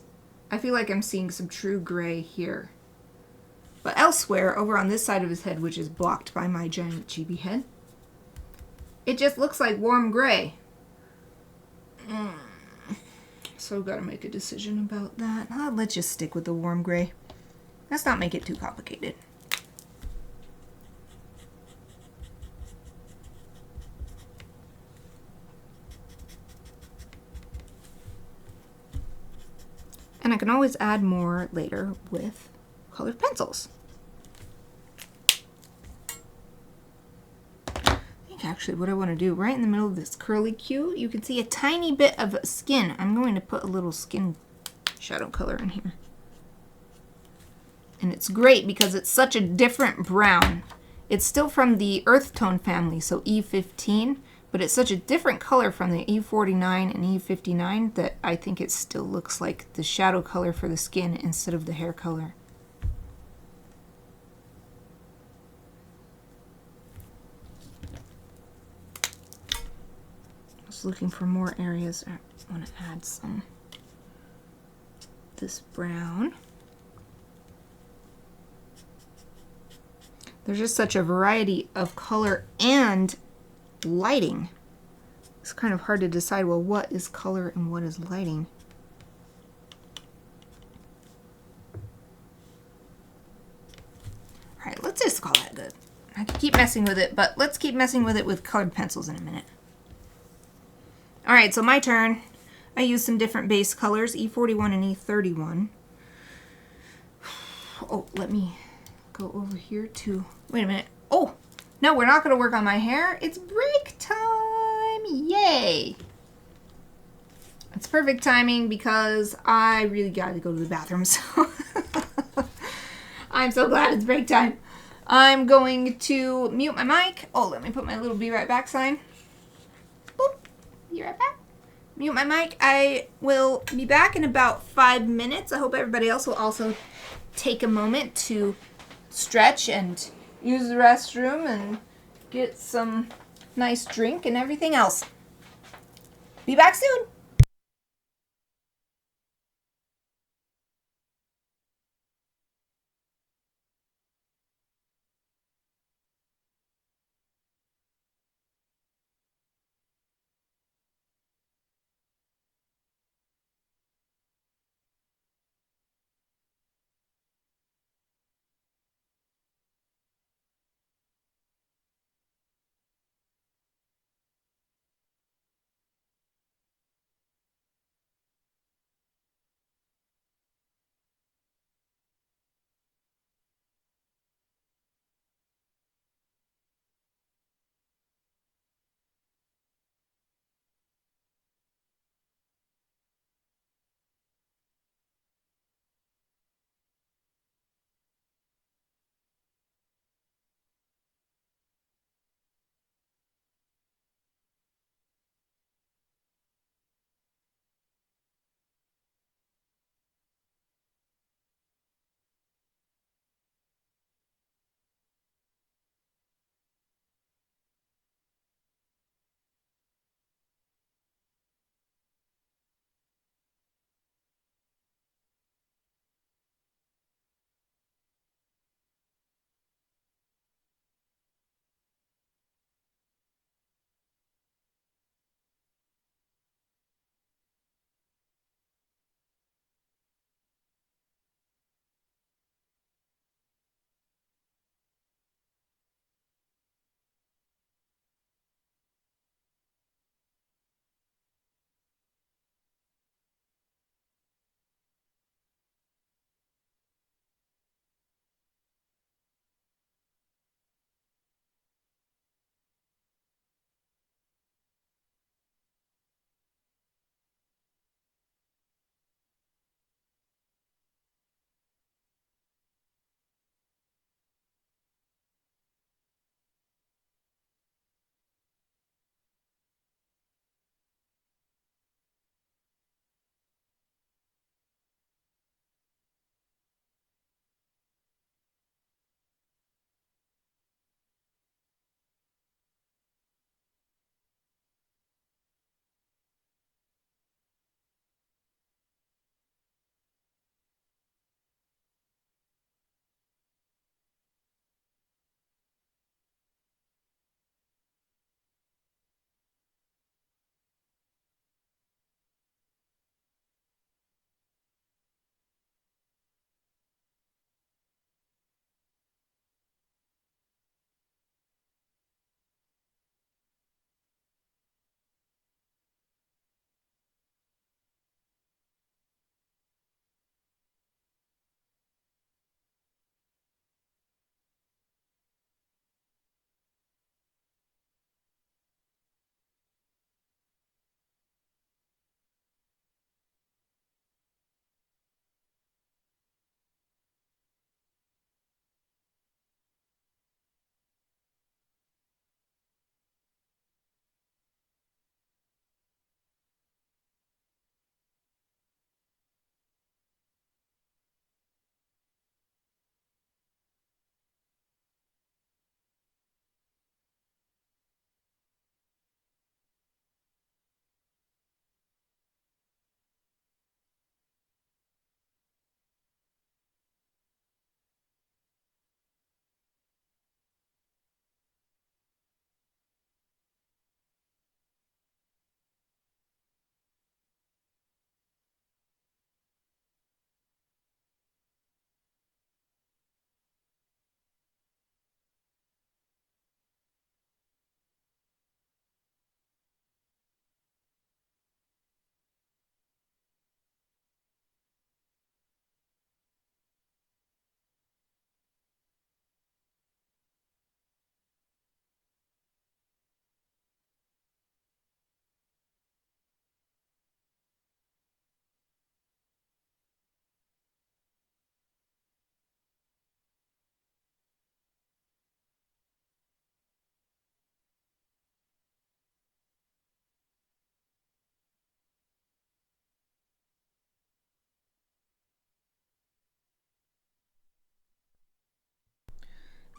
I feel like I'm seeing some true gray here. But elsewhere, over on this side of his head, which is blocked by my giant chibi head, it just looks like warm gray. So I've got to make a decision about that. Let's just stick with the warm gray. Let's not make it too complicated. And I can always add more later with colored pencils. Actually, what I want to do, right in the middle of this curly Q, you can see a tiny bit of skin. I'm going to put a little skin shadow color in here. And it's great because it's such a different brown. It's still from the earth tone family, so E15, but it's such a different color from the E49 and E59 that I think it still looks like the shadow color for the skin instead of the hair color. Looking for more areas. I want to add some this brown. There's just such a variety of color and lighting. It's kind of hard to decide, well, what is color and what is lighting. All right, let's just call that good. I could keep messing with it, but let's keep messing with it with colored pencils in a minute. Alright, so my turn. I used some different base colors, E41 and E31. Oh, let me go over here to... Wait a minute. Oh, no, we're not going to work on my hair. It's break time. Yay. It's perfect timing because I really got to go to the bathroom, so... I'm so glad it's break time. I'm going to mute my mic. Oh, let me put my little be right back sign. Boop. Be right back. Mute my mic. I will be back in about 5 minutes. I hope everybody else will also take a moment to stretch and use the restroom and get some nice drink and everything else. Be back soon.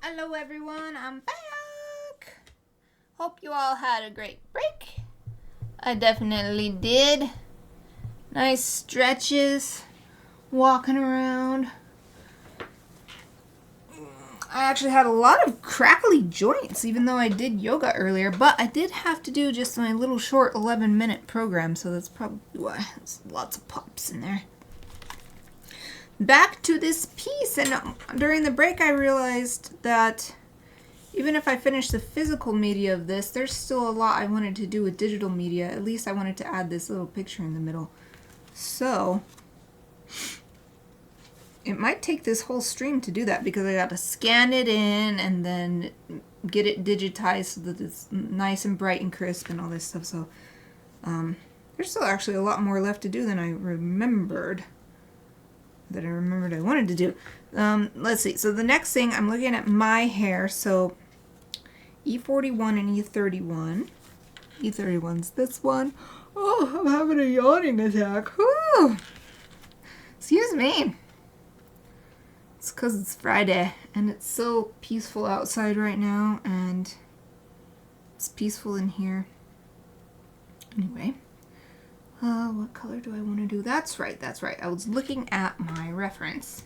Hello everyone, I'm back! Hope you all had a great break. I definitely did. Nice stretches, walking around. I actually had a lot of crackly joints even though I did yoga earlier, but I did have to do just my little short 11-minute program, so that's probably why. There's lots of pops in there. Back to this piece, and during the break I realized that even if I finish the physical media of this, there's still a lot I wanted to do with digital media. At least I wanted to add this little picture in the middle. So it might take this whole stream to do that because I got to scan it in and then get it digitized so that it's nice and bright and crisp and all this stuff. So there's still actually a lot more left to do than I remembered. I wanted to do. Let's see. So the next thing, I'm looking at my hair. So E41 and E31. E31's this one. Oh, I'm having a yawning attack. Whew. Excuse me. It's because it's Friday and it's so peaceful outside right now and it's peaceful in here. Anyway. What color do I want to do? That's right. I was looking at my reference.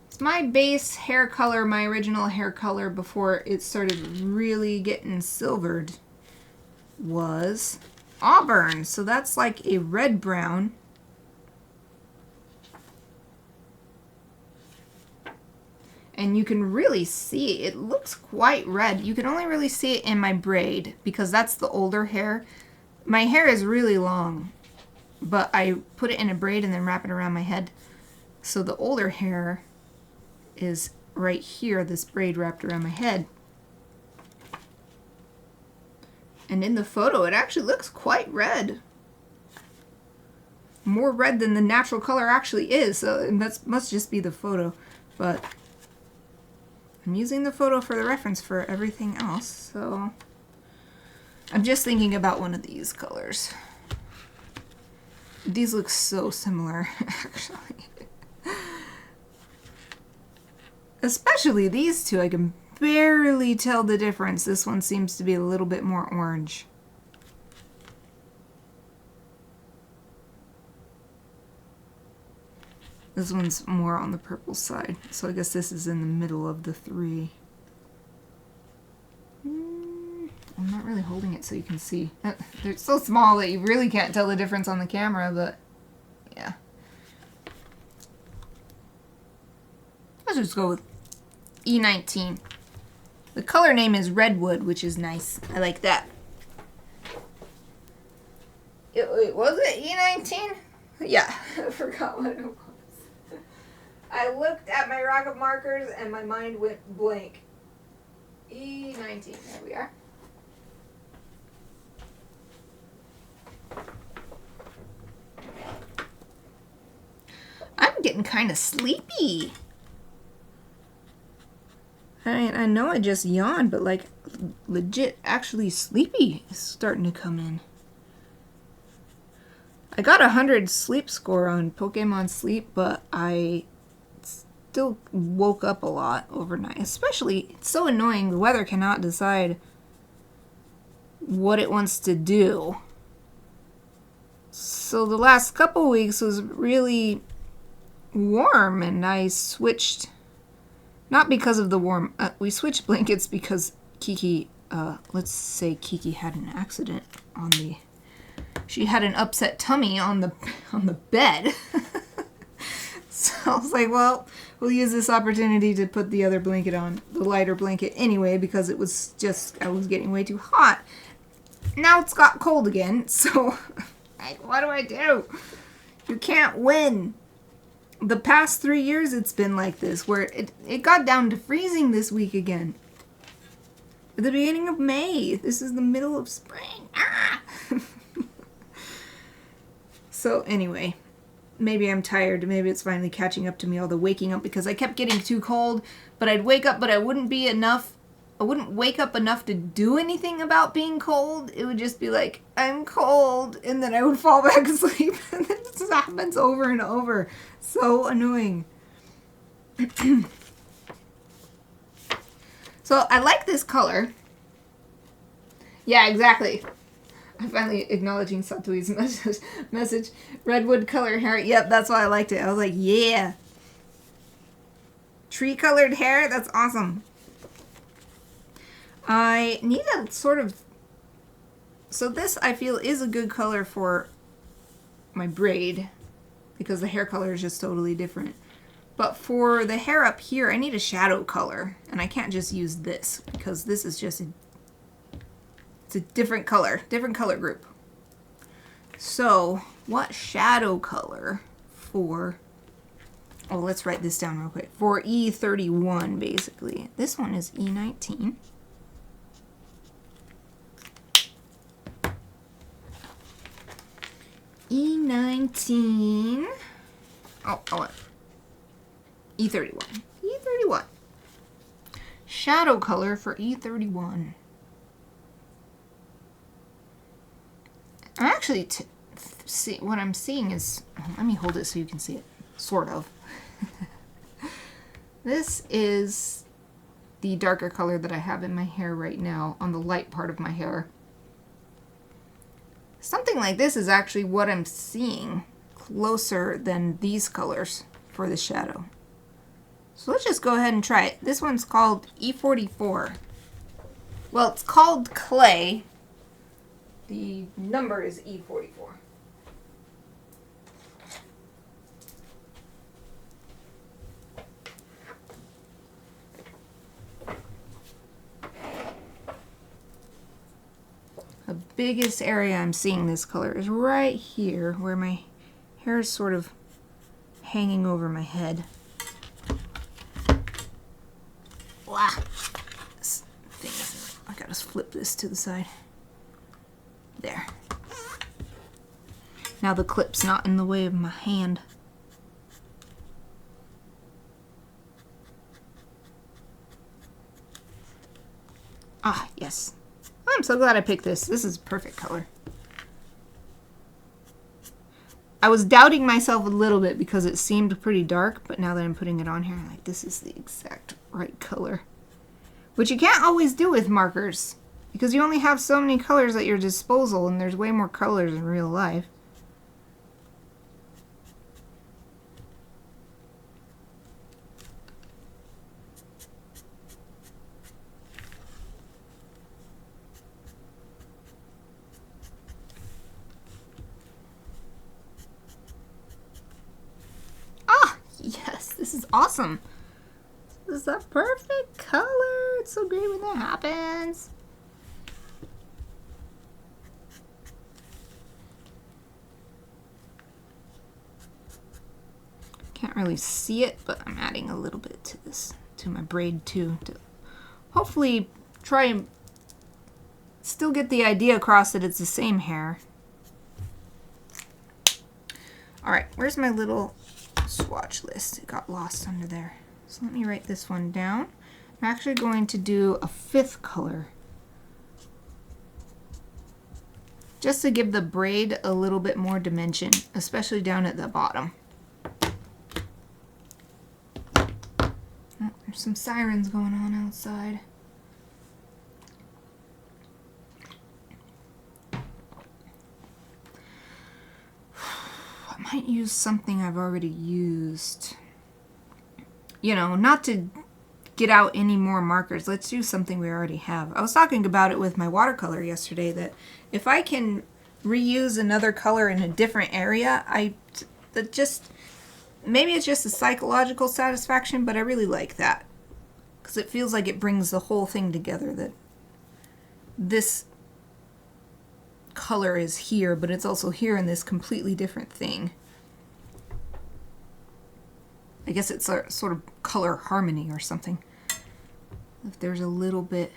It's my base hair color, my original hair color before it started really getting silvered was auburn. So that's like a red brown. And you can really see it looks quite red. You can only really see it in my braid because that's the older hair. My hair is really long, but I put it in a braid and then wrap it around my head. So the older hair is right here, this braid wrapped around my head. And in the photo, it actually looks quite red. More red than the natural color actually is, so that must just be the photo. But I'm using the photo for the reference for everything else, so I'm just thinking about one of these colors. These look so similar, actually. Especially these two, I can barely tell the difference. This one seems to be a little bit more orange. This one's more on the purple side, so I guess this is in the middle of the three. I'm not really holding it so you can see. They're so small that you really can't tell the difference on the camera, but yeah. Let's just go with E19. The color name is Redwood, which is nice. I like that. Wait, was it E19? Yeah, I forgot what it was. I looked at my rocket markers and my mind went blank. E19, there we are. I'm getting kind of sleepy. I know I just yawned, but like legit actually sleepy is starting to come in. I got 100 sleep score on Pokemon Sleep, but I still woke up a lot overnight. Especially, it's so annoying, the weather cannot decide what it wants to do. So the last couple weeks was really warm and I switched, not because of the warm, we switched blankets because Kiki, let's say Kiki had an accident on the, she had an upset tummy on the bed. So I was like, well, we'll use this opportunity to put the other blanket on, the lighter blanket anyway, because it was just, I was getting way too hot. Now it's got cold again, so like, what do I do? You can't win. The past 3 years it's been like this, where it got down to freezing this week again. At the beginning of May. This is the middle of spring. Ah! So anyway, maybe I'm tired. Maybe it's finally catching up to me, all the waking up, because I kept getting too cold. But I'd wake up, but I wouldn't be enough. I wouldn't wake up enough to do anything about being cold. It would just be like, I'm cold, and then I would fall back asleep. And then this happens over and over. So annoying. So I like this color. Yeah, exactly. I'm finally acknowledging Satui's message. Redwood color hair. Yep, that's why I liked it. I was like, yeah. Tree colored hair? That's awesome. I need a sort of... So this, I feel, is a good color for my braid, because the hair color is just totally different. But for the hair up here, I need a shadow color, and I can't just use this, because this is just it's a different color group. So what shadow color for... Oh, let's write this down real quick. For E31, basically. This one is E19. E19. Oh, E31. E31. Shadow color for E31. I'm actually see what I'm seeing is, let me hold it so you can see it. Sort of. This is the darker color that I have in my hair right now on the light part of my hair. Something like this is actually what I'm seeing closer than these colors for the shadow. So let's just go ahead and try it. This one's called E44. Well, it's called Clay. The number is E44. The biggest area I'm seeing this color is right here, where my hair is sort of hanging over my head. Wow. This thing isn't... I gotta flip this to the side. There. Now the clip's not in the way of my hand. Ah, yes. I'm so glad I picked this. This is a perfect color. I was doubting myself a little bit because it seemed pretty dark, but now that I'm putting it on here, I'm like, this is the exact right color. Which you can't always do with markers, because you only have so many colors at your disposal, and there's way more colors in real life. Yes, this is awesome. This is a perfect color. It's so great when that happens. Can't really see it, but I'm adding a little bit to this, to my braid too, to hopefully try and still get the idea across that it's the same hair. All right, where's my little swatch list? It got lost under there. So let me write this one down. I'm actually going to do a 5th color, just to give the braid a little bit more dimension, especially down at the bottom. Oh, there's some sirens going on outside. I might use something I've already used. You know, not to get out any more markers. Let's use something we already have. I was talking about it with my watercolor yesterday, that if I can reuse another color in a different area, maybe it's just a psychological satisfaction, but I really like that. Because it feels like it brings the whole thing together, that this color is here, but it's also here in this completely different thing. I guess it's a sort of color harmony or something. If there's a little bit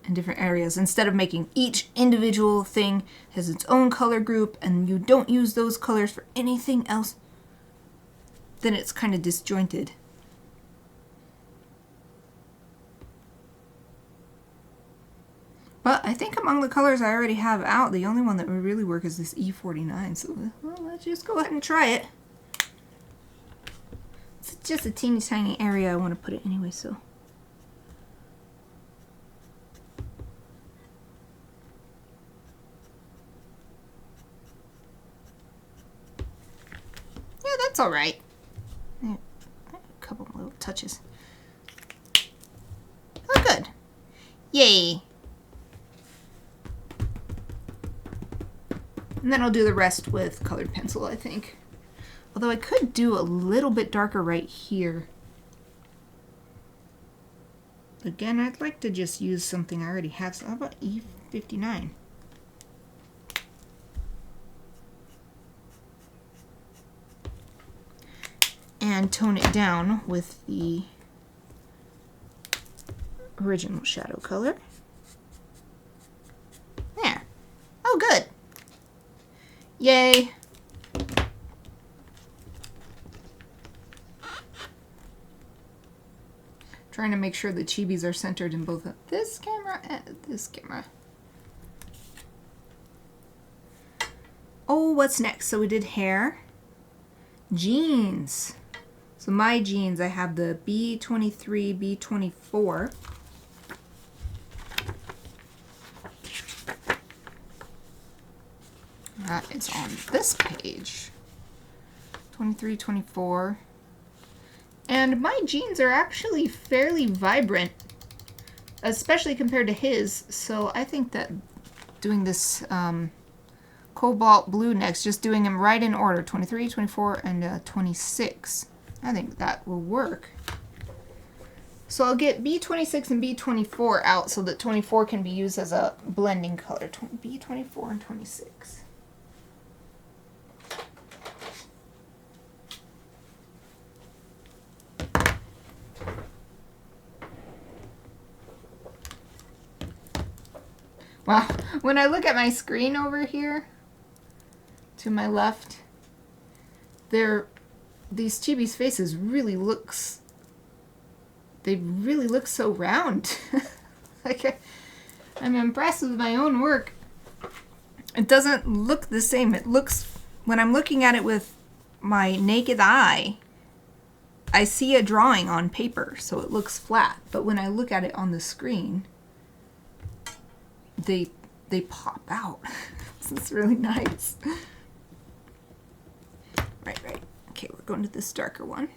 in different areas, instead of making each individual thing has its own color group and you don't use those colors for anything else, then it's kind of disjointed. But I think among the colors I already have out, the only one that would really work is this E49. So well, let's just go ahead and try it. It's just a teeny tiny area I want to put it anyway, so all right. A couple little touches. Oh, good. Yay. And then I'll do the rest with colored pencil, I think. Although I could do a little bit darker right here. Again, I'd like to just use something I already have. So how about E59? And tone it down with the original shadow color. There. Oh, good. Yay. Trying to make sure the chibis are centered in both this camera and this camera. Oh, what's next? So we did hair. Jeans. So my jeans, I have the B23, B24. That is on this page. 23, 24. And my jeans are actually fairly vibrant, especially compared to his. So I think that doing this cobalt blue next, just doing them right in order, 23, 24, and 26. I think that will work. So I'll get B26 and B24 out so that 24 can be used as a blending color. B24 and 26. Wow, when I look at my screen over here to my left, these Chibi's faces really they really look so round. Like I'm impressed with my own work. It doesn't look the same. It looks, when I'm looking at it with my naked eye, I see a drawing on paper, so it looks flat. But when I look at it on the screen, they pop out. This is really nice. Right. Okay, we're going to this darker one.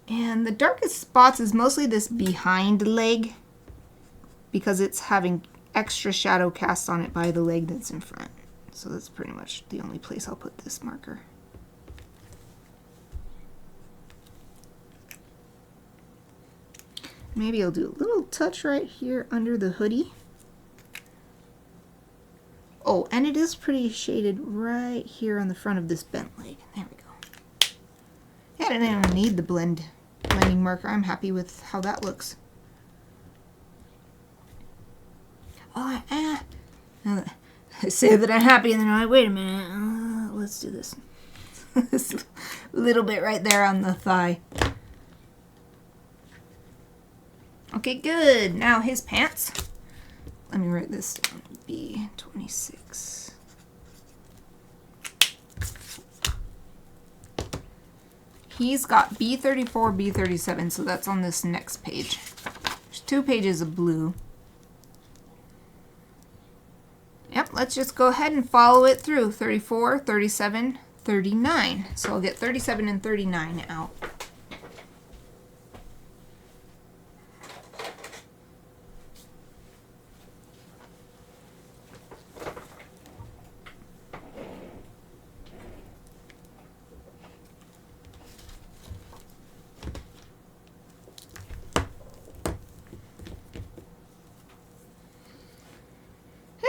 And the darkest spots is mostly this behind leg, because it's having extra shadow cast on it by the leg that's in front. So that's pretty much the only place I'll put this marker. Maybe I'll do a little touch right here under the hoodie. Oh, and it is pretty shaded right here on the front of this bent leg. There we go. Yeah, I didn't even need the blending marker. I'm happy with how that looks. Oh, I say that I'm happy and then I'm like, wait a minute. Let's do this. This little bit right there on the thigh. Okay, good. Now his pants. Let me write this down. B26. He's got B34, B37, so that's on this next page. There's 2 pages of blue. Yep, let's just go ahead and follow it through. 34, 37, 39. So I'll get 37 and 39 out.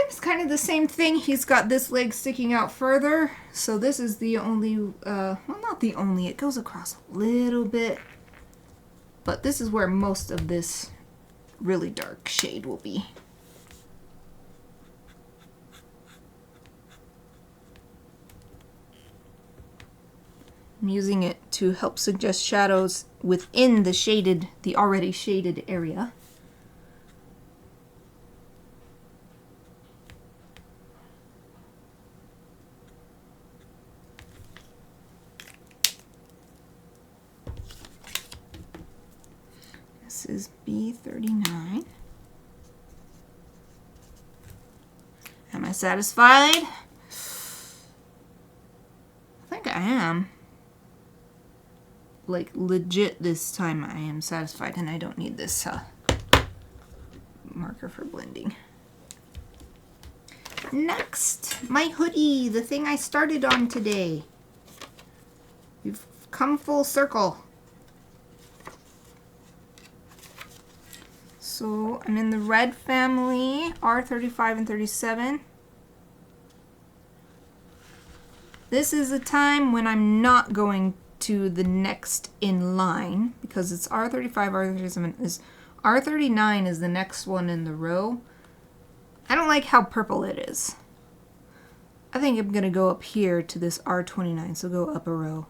It's kind of the same thing. He's got this leg sticking out further. So this is the only, well, not the only, it goes across a little bit. But this is where most of this really dark shade will be. I'm using it to help suggest shadows within the already shaded area. This is B39. Am I satisfied? am. Like, legit this time I am satisfied, and I don't need this marker for blending. Next, my hoodie, the thing I started on today. We've come full circle. So I'm in the red family, R35 and 37. This is a time when I'm not going to the next in line because it's R35, R37. R39 is the next one in the row. I don't like how purple it is. I think I'm going to go up here to this R29, so go up a row.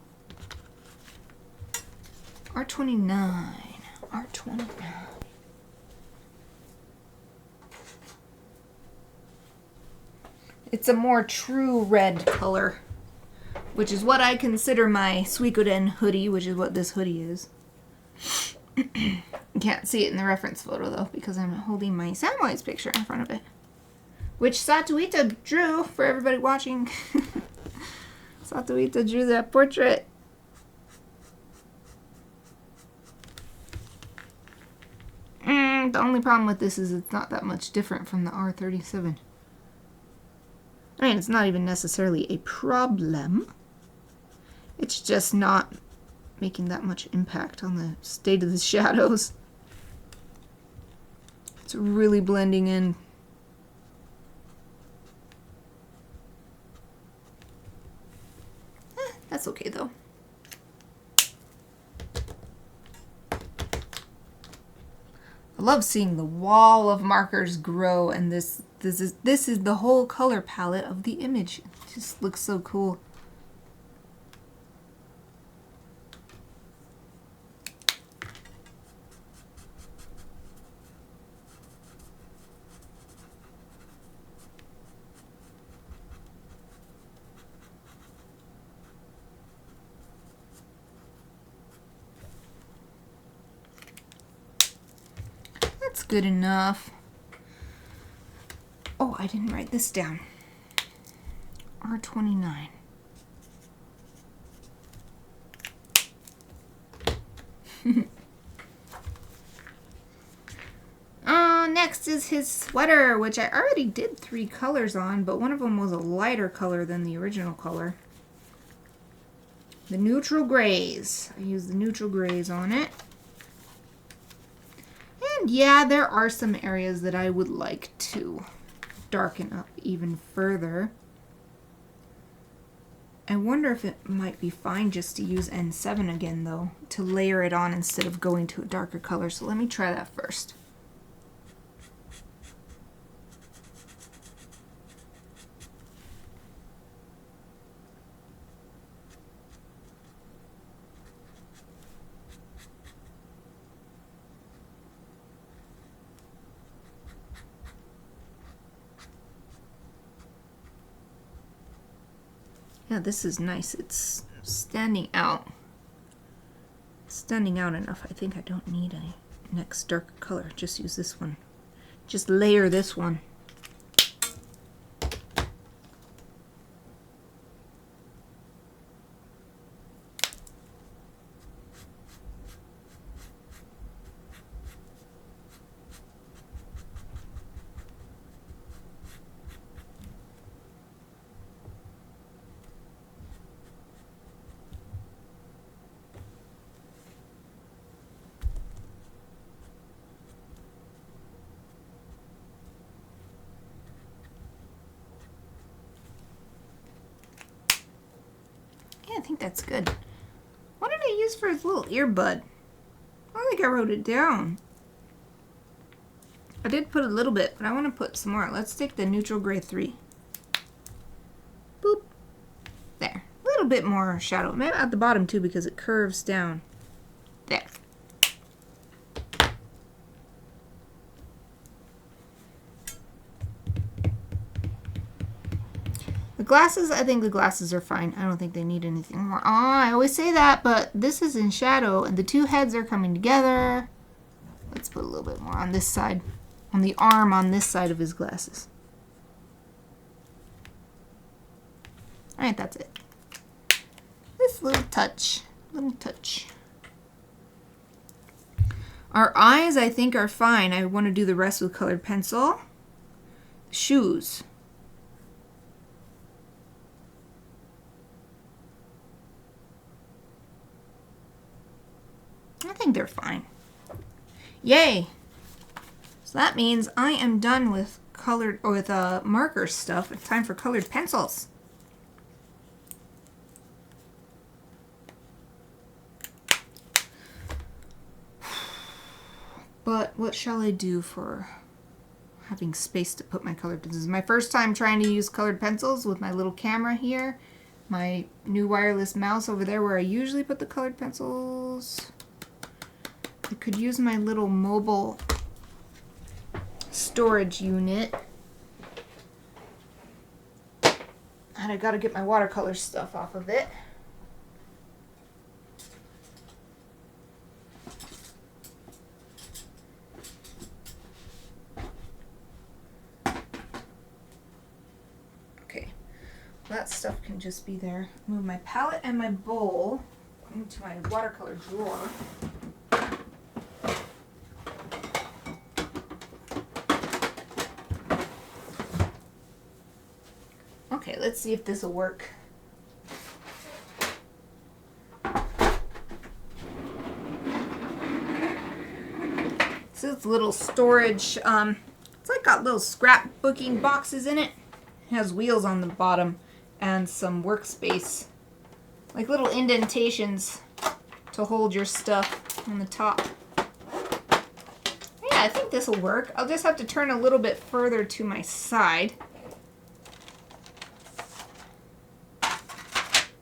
R29, R29. It's a more true red color, which is what I consider my Suikoden hoodie, which is what this hoodie is. You can't see it in the reference photo, though, because I'm holding my Samwise picture in front of it, which Satuita drew for everybody watching. Satuita drew that portrait. The only problem with this is it's not that much different from the R37. I mean, it's not even necessarily a problem. It's just not making that much impact on the state of the shadows. It's really blending in. That's okay though. I love seeing the wall of markers grow, and this is the whole color palette of the image. It just looks so cool. That's good enough. Oh, I didn't write this down. R29. Next is his sweater, which I already did 3 colors on, but one of them was a lighter color than the original color. The neutral grays. I used the neutral grays on it. And yeah, there are some areas that I would like to darken up even further. I wonder if it might be fine just to use N7 again though, to layer it on instead of going to a darker color. So let me try that first. Yeah, this is nice. It's standing out. It's standing out enough. I think I don't need a next darker color. Just use this one. Just layer this one. I think that's good. What did I use for his little earbud? I don't think I wrote it down. I did put a little bit, but I want to put some more. Let's take the neutral gray 3. Boop. There. A little bit more shadow. Maybe at the bottom too because it curves down. There. The glasses, I think the glasses are fine. I don't think they need anything more. Oh, I always say that, but this is in shadow, and the 2 heads are coming together. Let's put a little bit more on this side, on the arm on this side of his glasses. All right, that's it. Just a little touch. Little touch. Our eyes, I think, are fine. I want to do the rest with colored pencil. Shoes. I think they're fine. Yay! So that means I am done with colored or with marker stuff. It's time for colored pencils. But what shall I do for having space to put my colored pencils? This is my first time trying to use colored pencils with my little camera here. My new wireless mouse over there where I usually put the colored pencils. I could use my little mobile storage unit. And I gotta get my watercolor stuff off of it. Okay, that stuff can just be there. Move my palette and my bowl into my watercolor drawer. Okay, let's see if this will work. So it's a little storage, it's like got little scrapbooking boxes in it. It has wheels on the bottom and some workspace. Like little indentations to hold your stuff on the top. Yeah, I think this will work. I'll just have to turn a little bit further to my side.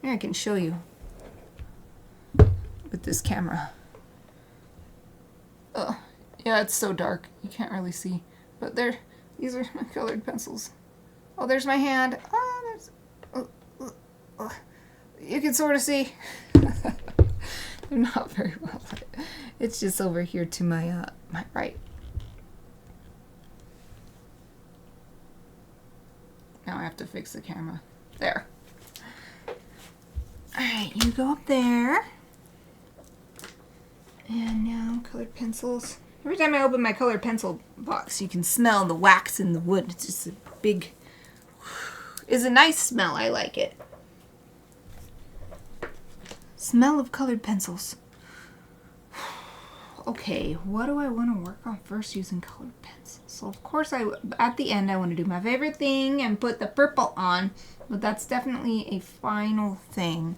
I can show you with this camera. Oh, yeah, it's so dark. You can't really see. But there, these are my colored pencils. Oh, there's my hand. Oh, there's... You can sort of see. They're not very well lit. It's just over here to my, my right. Now I have to fix the camera. There. Alright, you go up there. And now colored pencils. Every time I open my colored pencil box, you can smell the wax in the wood. It's just a big... It's a nice smell. I like it. Smell of colored pencils. Okay, what do I want to work on first using colored pencils? So of course, at the end, I want to do my favorite thing and put the purple on. But that's definitely a final thing.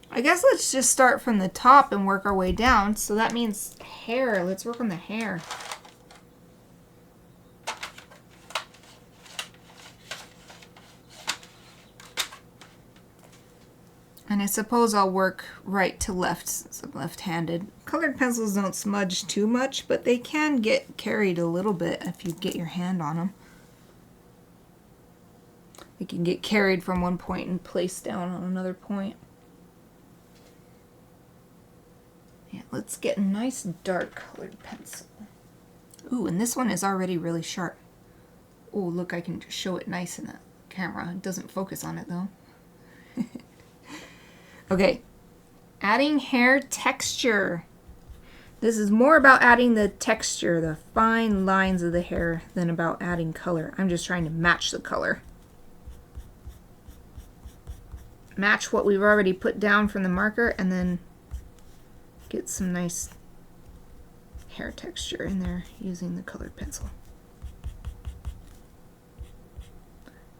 I guess let's just start from the top and work our way down. So that means hair. Let's work on the hair. And I suppose I'll work right to left since I'm left-handed. Colored pencils don't smudge too much, but they can get carried a little bit if you get your hand on them. They can get carried from one point and placed down on another point. Yeah, let's get a nice dark colored pencil. Ooh, and this one is already really sharp. Oh, look, I can just show it nice in the camera. It doesn't focus on it, though. Okay, adding hair texture. This is more about adding the texture, the fine lines of the hair, than about adding color. I'm just trying to match the color. Match what we've already put down from the marker and then get some nice hair texture in there using the colored pencil.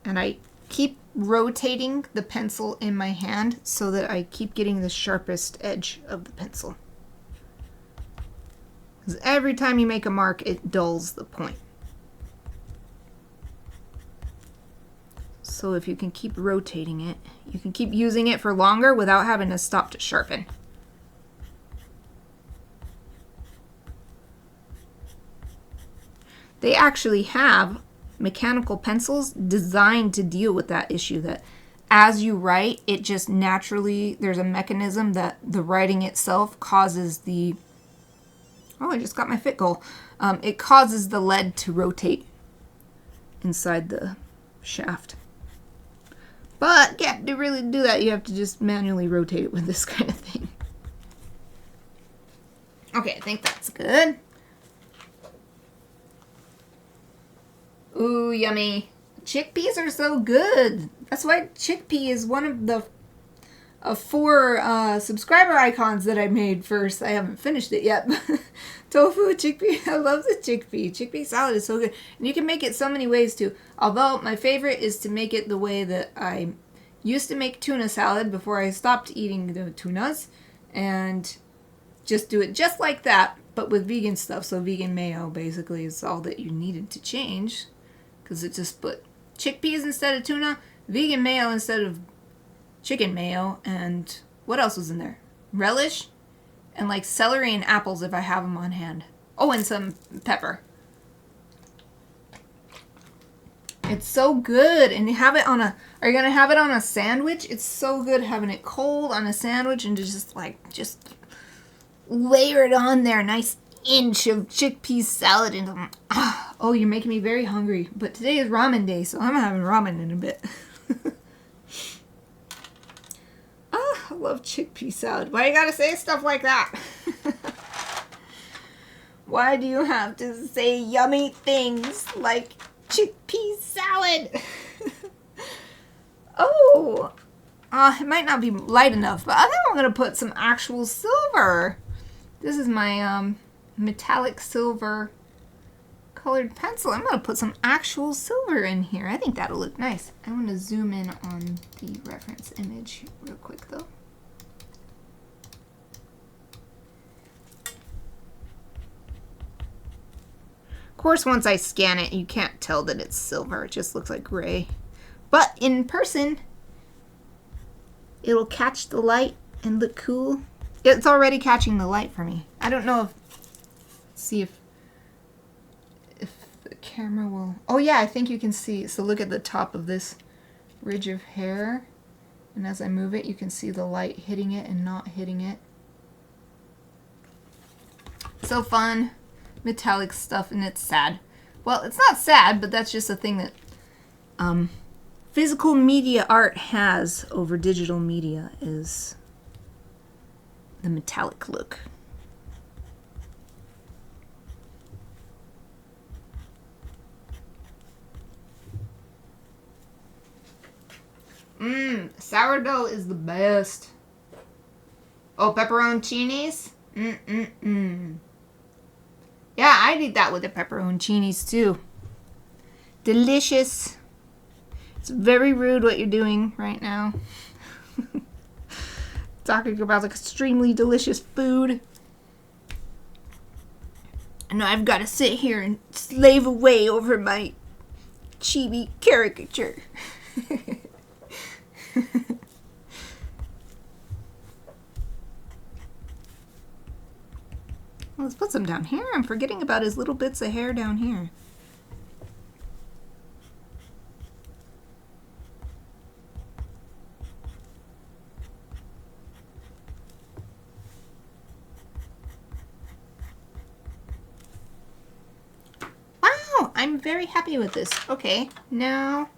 And I keep rotating the pencil in my hand so that I keep getting the sharpest edge of the pencil. Because every time you make a mark, it dulls the point. So if you can keep rotating it, you can keep using it for longer without having to stop to sharpen. They actually have mechanical pencils designed to deal with that issue, that as you write, it just naturally, there's a mechanism that the writing itself causes the, oh, I just got my fit goal. It causes the lead to rotate inside the shaft. But to really do that, you have to just manually rotate it with this kind of thing. Okay, I think that's good. Ooh, yummy. Chickpeas are so good. That's why chickpea is one of the 4 subscriber icons that I made first. I haven't finished it yet. Tofu, chickpea. I love the chickpea. Chickpea salad is so good. And you can make it so many ways too. Although my favorite is to make it the way that I used to make tuna salad before I stopped eating the tunas. And just do it just like that, but with vegan stuff. So vegan mayo basically is all that you needed to change. Because it just put chickpeas instead of tuna, vegan mayo instead of chicken mayo, and what else was in there? Relish, and like celery and apples if I have them on hand. Oh, and some pepper. It's so good, and you have it on a. Are you gonna have it on a sandwich? It's so good having it cold on a sandwich and just layer it on there. Nice inch of chickpea salad into them. Oh, you're making me very hungry. But today is ramen day, so I'm having ramen in a bit. I love chickpea salad. Why you gotta say stuff like that? Why do you have to say yummy things like chickpea salad? Oh, it might not be light enough, but I think I'm gonna put some actual silver. This is my metallic silver colored pencil. I'm gonna put some actual silver in here. I think that'll look nice. I want to zoom in on the reference image real quick though. Of course, once I scan it, you can't tell that it's silver. It just looks like gray. But in person, it'll catch the light and look cool. It's already catching the light for me. I don't know if... see if the camera will... Oh yeah, I think you can see. So look at the top of this ridge of hair. And as I move it, you can see the light hitting it and not hitting it. So fun. Metallic stuff, and it's sad. Well, it's not sad, but that's just a thing that physical media art has over digital media, is the metallic look. Sourdough is the best. Oh, pepperoncinis? Yeah, I'd eat that with the pepperoncinis too. Delicious. It's very rude what you're doing right now. Talking about like extremely delicious food. And I've got to sit here and slave away over my chibi caricature. Let's put some down here. I'm forgetting about his little bits of hair down here. Wow, I'm very happy with this. Okay, now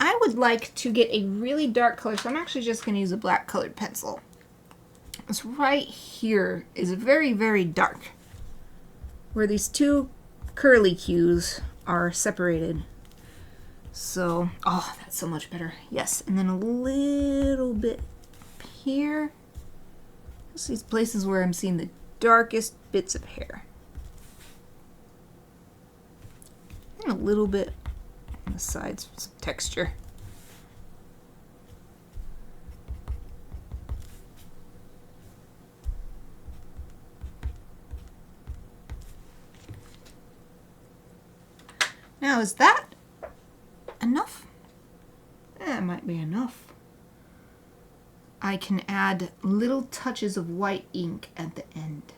I would like to get a really dark color, so I'm actually just going to use a black colored pencil. This right here is very, very dark, where these two curly cues are separated. So, oh, that's so much better. Yes, and then a little bit up here. Just these places where I'm seeing the darkest bits of hair. And a little bit on the sides for some texture. Now, is that enough? That might be enough. I can add little touches of white ink at the end.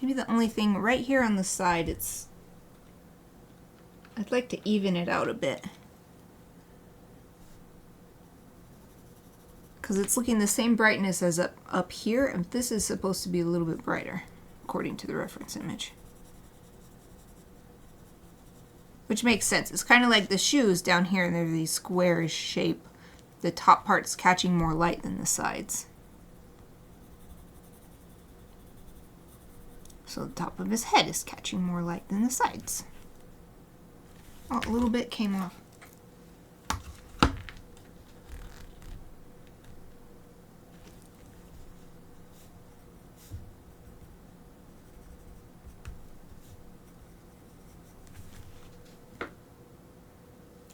Maybe the only thing right here on the side, I'd like to even it out a bit. because it's looking the same brightness as up here, and this is supposed to be a little bit brighter, according to the reference image. Which makes sense. It's kind of like the shoes down here, and they're these squarish shape. The top part's catching more light than the sides. So the top of his head is catching more light than the sides. Oh, a little bit came off.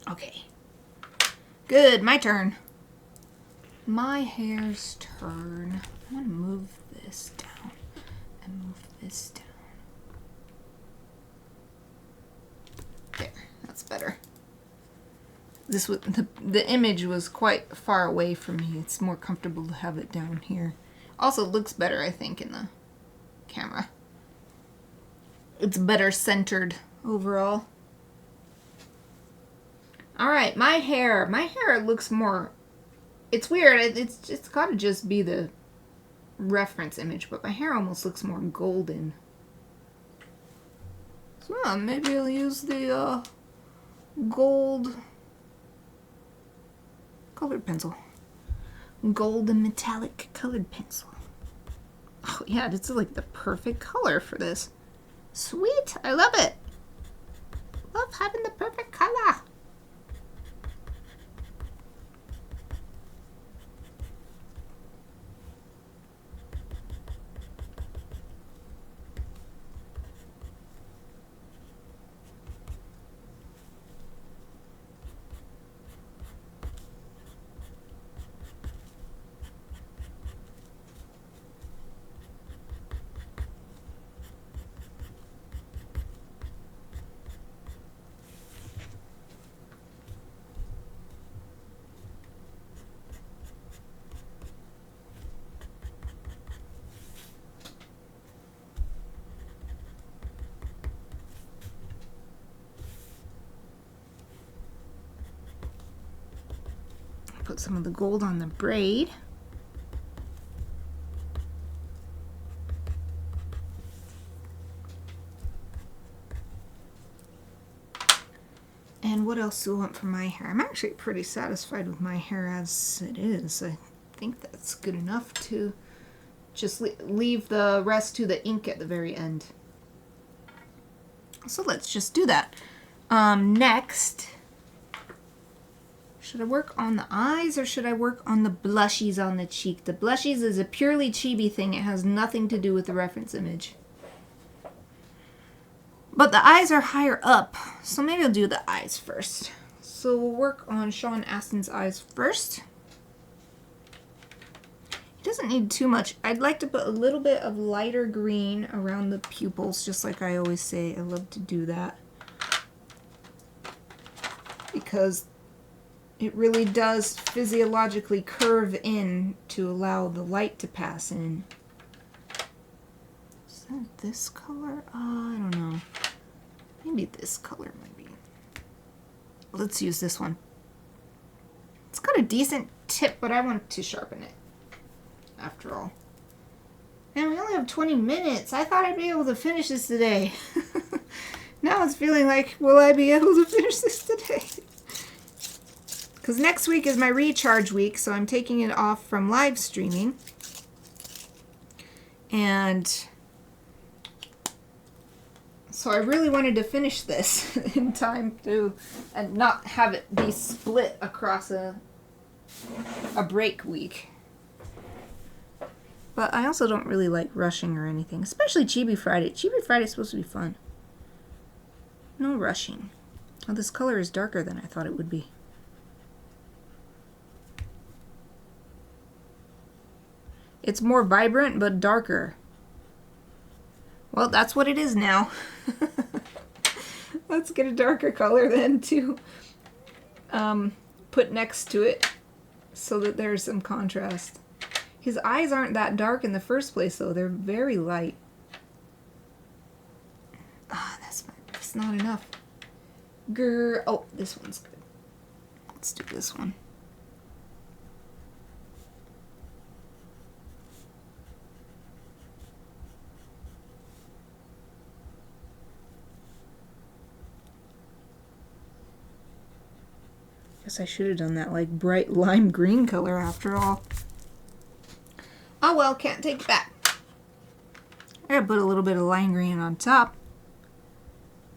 Okay. Good, my turn. My hair's turn. I want to move this down and move this down. There, that's better. This was the image was quite far away from me. It's more comfortable to have it down here. Also looks better, I think, in the camera. It's better centered overall. Alright, my hair. My hair looks more... It's weird. It's got to just be the reference image, but my hair almost looks more golden. So maybe I'll use the gold colored pencil. Gold and metallic colored pencil. Oh yeah, it's like the perfect color for this. Sweet! I love it! Love having the perfect color! Put some of the gold on the braid. And what else do I want for my hair? I'm actually pretty satisfied with my hair as it is. I think that's good enough to just leave the rest to the ink at the very end. So let's just do that. Next, should I work on the eyes or should I work on the blushies on the cheek? The blushies is a purely chibi thing. It has nothing to do with the reference image. But the eyes are higher up, so maybe I'll do the eyes first. So we'll work on Sean Astin's eyes first. He doesn't need too much. I'd like to put a little bit of lighter green around the pupils, just like I always say. I love to do that. Because it really does physiologically curve in to allow the light to pass in. Is that this color? I don't know. Maybe this color might be. Let's use this one. It's got a decent tip, but I want to sharpen it. After all. And we only have 20 minutes. I thought I'd be able to finish this today. Now it's feeling like, will I be able to finish this today? Because next week is my recharge week, so I'm taking it off from live streaming. And so I really wanted to finish this in time to, and not have it be split across a break week. But I also don't really like rushing or anything, especially Chibi Friday. Chibi Friday is supposed to be fun. No rushing. Oh, this color is darker than I thought it would be. It's more vibrant, but darker. Well, that's what it is now. Let's get a darker color then to put next to it so that there's some contrast. His eyes aren't that dark in the first place, though. They're very light. Ah, that's not enough. Grr. Oh, this one's good. Let's do this one. Guess I should have done that like bright lime green color after all. Oh well, can't take it back. I gotta put a little bit of lime green on top.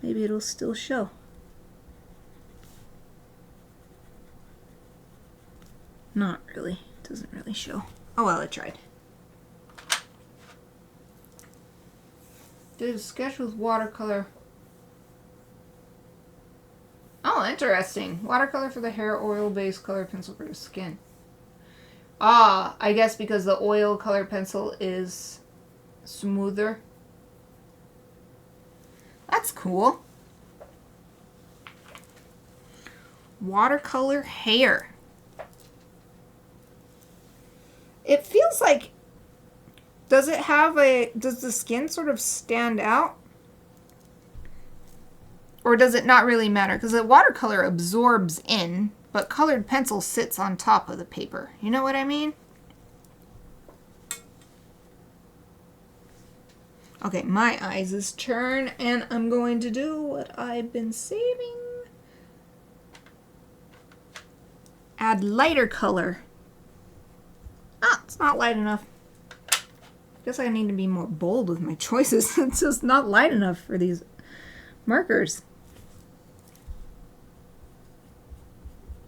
Maybe it'll still show. Not really. It doesn't really show. Oh well, I tried. Did a sketch with watercolor. Oh, interesting. Watercolor for the hair, oil base color pencil for the skin. Ah, I guess because the oil color pencil is smoother. That's cool. Watercolor hair. It feels like, does the skin sort of stand out? Or does it not really matter? Because the watercolor absorbs in, but colored pencil sits on top of the paper. You know what I mean? Okay, my eyes is turn, and I'm going to do what I've been saving. Add lighter color. Ah, it's not light enough. Guess I need to be more bold with my choices. It's just not light enough for these markers.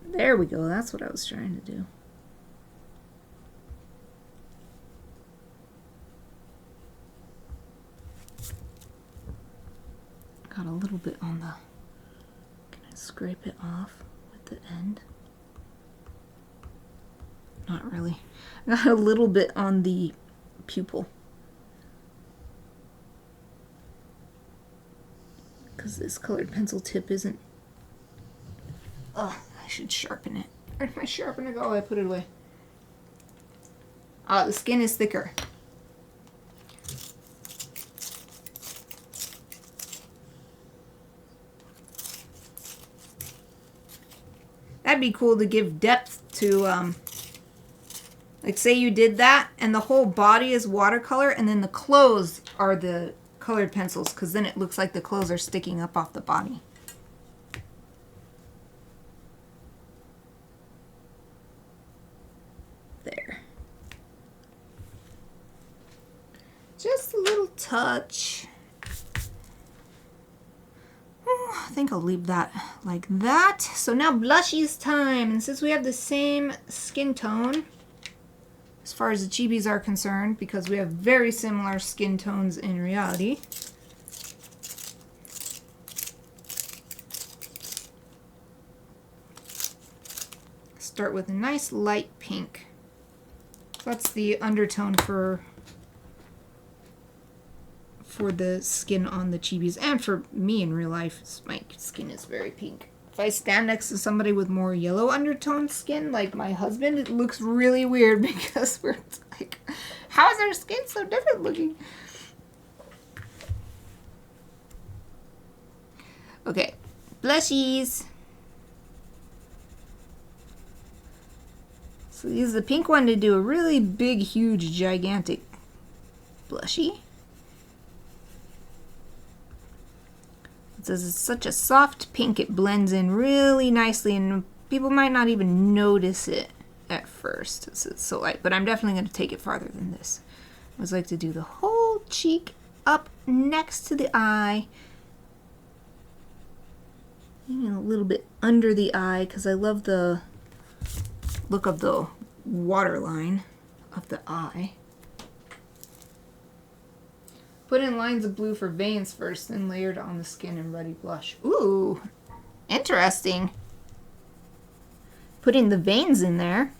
There we go. That's what I was trying to do. Got a little bit on the... Can I scrape it off with the end? Not really. I got a little bit on the pupil. Because this colored pencil tip isn't... Ugh, I should sharpen it. Where'd my sharpener go? I put it away. Ah, the skin is thicker. That'd be cool to give depth to, like say you did that and the whole body is watercolor and then the clothes are the colored pencils, because then it looks like the clothes are sticking up off the body. There. Just a little touch. I think I'll leave that like that. So now blushies time. And since we have the same skin tone, as far as the Chibis are concerned, because we have very similar skin tones in reality, start with a nice light pink. That's the undertone for the skin on the Chibis, and for me in real life. My skin is very pink. If I stand next to somebody with more yellow undertone skin, like my husband, it looks really weird because we're like, how is our skin so different looking? Okay, blushies. So use the pink one to do a really big, huge, gigantic blushy. It says it's such a soft pink, it blends in really nicely, and people might not even notice it at first. It's so light, but I'm definitely going to take it farther than this. I always like to do the whole cheek up next to the eye, even a little bit under the eye, because I love the look of the waterline of the eye. Put in lines of blue for veins first, then layered on the skin and ready blush. Ooh, interesting. Putting the veins in there.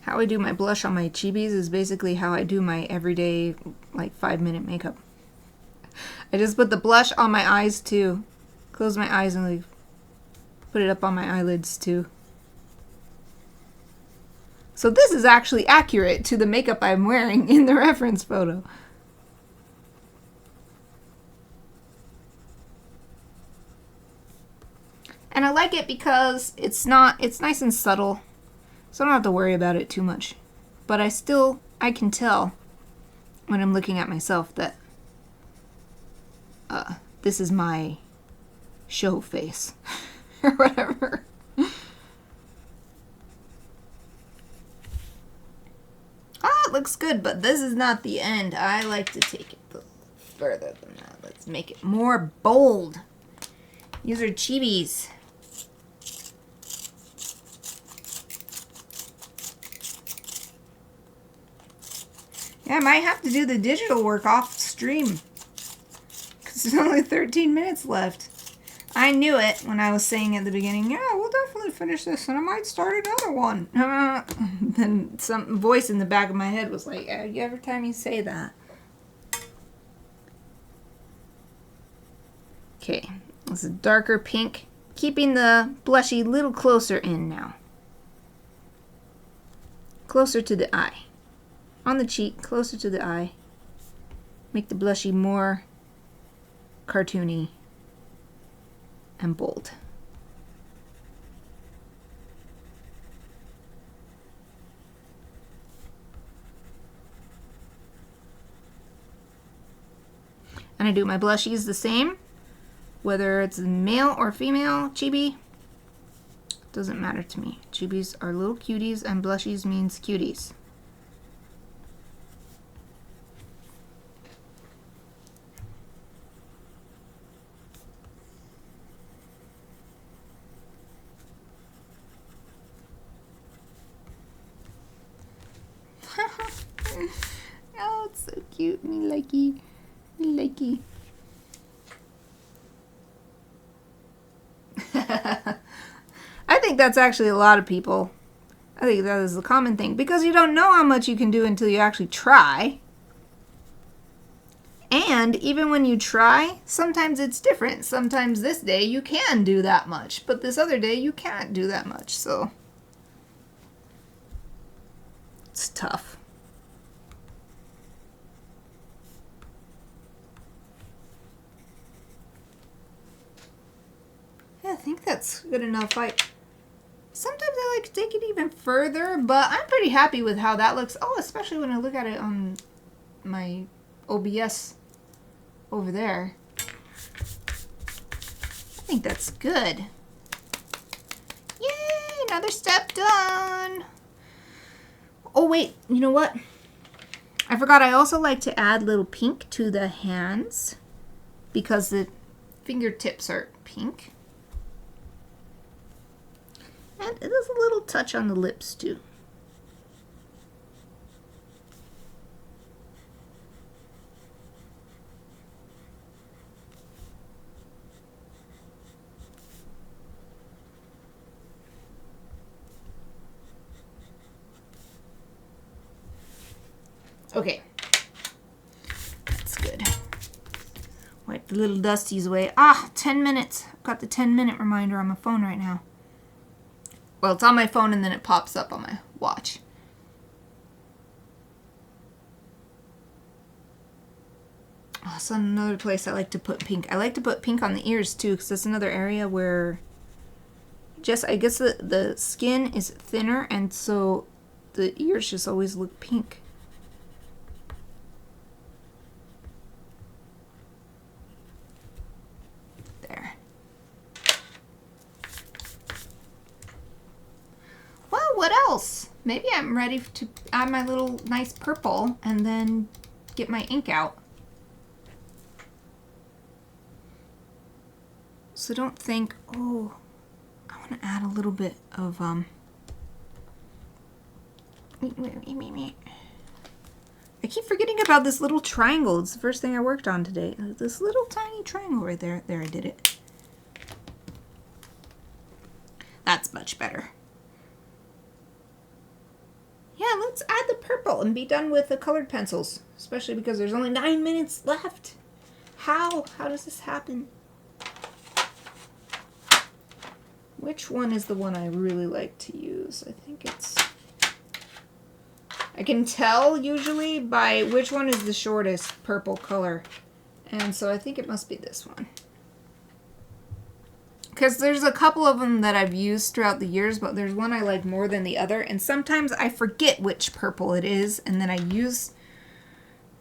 How I do my blush on my Chibis is basically how I do my everyday, like, 5-minute makeup. I just put the blush on my eyes too. Close my eyes and like, put it up on my eyelids too. So this is actually accurate to the makeup I'm wearing in the reference photo. it because it's nice and subtle. So I don't have to worry about it too much. But I can tell when I'm looking at myself that this is my show face or whatever. It looks good, but this is not the end. I like to take it further than that. Let's make it more bold. These are Chibis. Yeah, I might have to do the digital work off stream. Because there's only 13 minutes left. I knew it when I was saying at the beginning, yeah, we'll definitely finish this, and I might start another one. Then some voice in the back of my head was like, every time you say that. Okay, this is darker pink. Keeping the blushy a little closer in now. Closer to the eye. On the cheek, closer to the eye. Make the blushy more cartoony and bold. And I do my blushies the same, whether it's male or female chibi, doesn't matter to me. Chibis are little cuties and blushies means cuties. Oh, it's so cute. Me likey. Me likey. I think that's actually a lot of people. I think that is the common thing. Because you don't know how much you can do until you actually try. And even when you try, sometimes it's different. Sometimes this day you can do that much. But this other day you can't do that much. So it's tough. Yeah, I think that's good enough. Sometimes I like to take it even further, but I'm pretty happy with how that looks. Oh, especially when I look at it on my OBS over there. I think that's good. Yay, another step done. Oh, wait, you know what? I forgot I also like to add little pink to the hands because the fingertips are pink. And there's a little touch on the lips too. Okay. That's good. Wipe the little dusties away. 10 minutes. I've got the 10-minute reminder on my phone right now. Well, it's on my phone and then it pops up on my watch. Oh, so another place I like to put pink. I like to put pink on the ears too, because that's another area where I guess the skin is thinner, and so the ears just always look pink. There. Well, what else? Maybe I'm ready to add my little nice purple and then get my ink out. So don't think, oh, I want to add a little bit of, I keep forgetting about this little triangle. It's the first thing I worked on today. This little tiny triangle right there. There, I did it. That's much better. Yeah, let's add the purple and be done with the colored pencils. Especially because there's only 9 minutes left. How? How does this happen? Which one is the one I really like to use? I think it's... I can tell usually by which one is the shortest purple color. And so I think it must be this one. because there's a couple of them that I've used throughout the years, but there's one I like more than the other, and sometimes I forget which purple it is, and then I use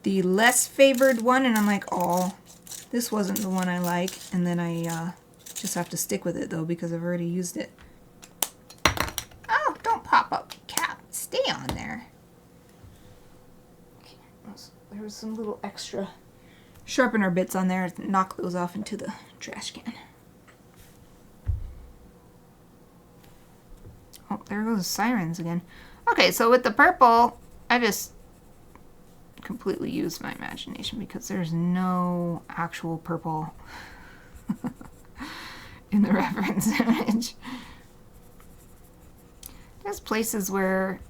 the less favored one, and I'm like, oh, this wasn't the one I like, and then I just have to stick with it, though, because I've already used it. Oh, don't pop up, cap. Stay on there. Okay, there was some little extra sharpener bits on there. Knock those off into the trash can. Oh, there goes the sirens again. Okay, so with the purple, I just completely used my imagination because there's no actual purple in the reference image. There's places where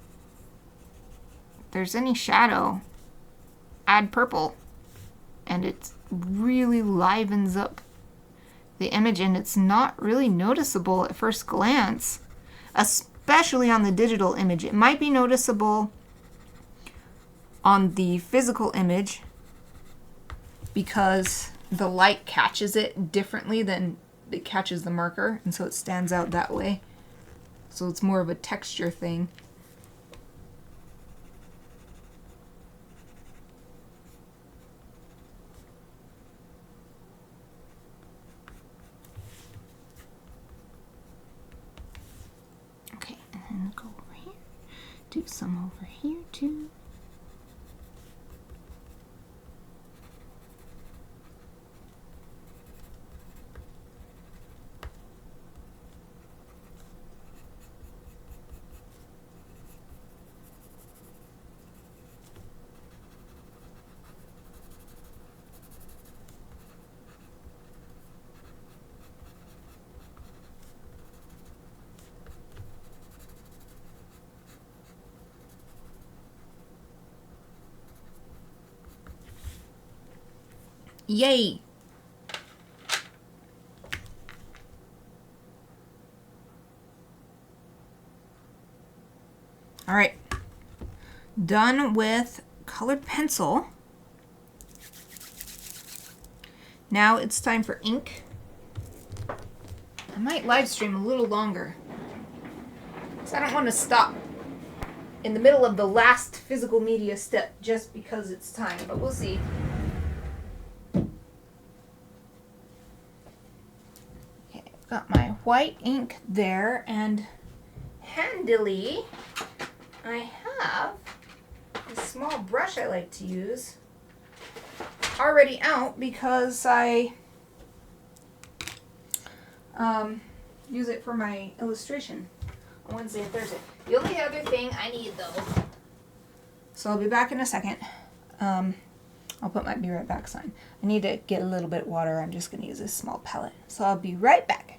there's any shadow, add purple, and it really livens up the image, and it's not really noticeable at first glance, especially on the digital image. It might be noticeable on the physical image because the light catches it differently than it catches the marker, and so it stands out that way. So it's more of a texture thing. Okay, and then go over here. Do some over here too. Yay! All right, done with colored pencil. Now it's time for ink. I might live stream a little longer, because I don't want to stop in the middle of the last physical media step just because it's time, but we'll see. Okay, I've got my white ink there, and handily, I have a small brush I like to use already out because I use it for my illustration on Wednesday and Thursday. The only other thing I need, though, so I'll be back in a second. I'll put my be right back sign. I need to get a little bit of water. I'm just going to use this small palette. So I'll be right back.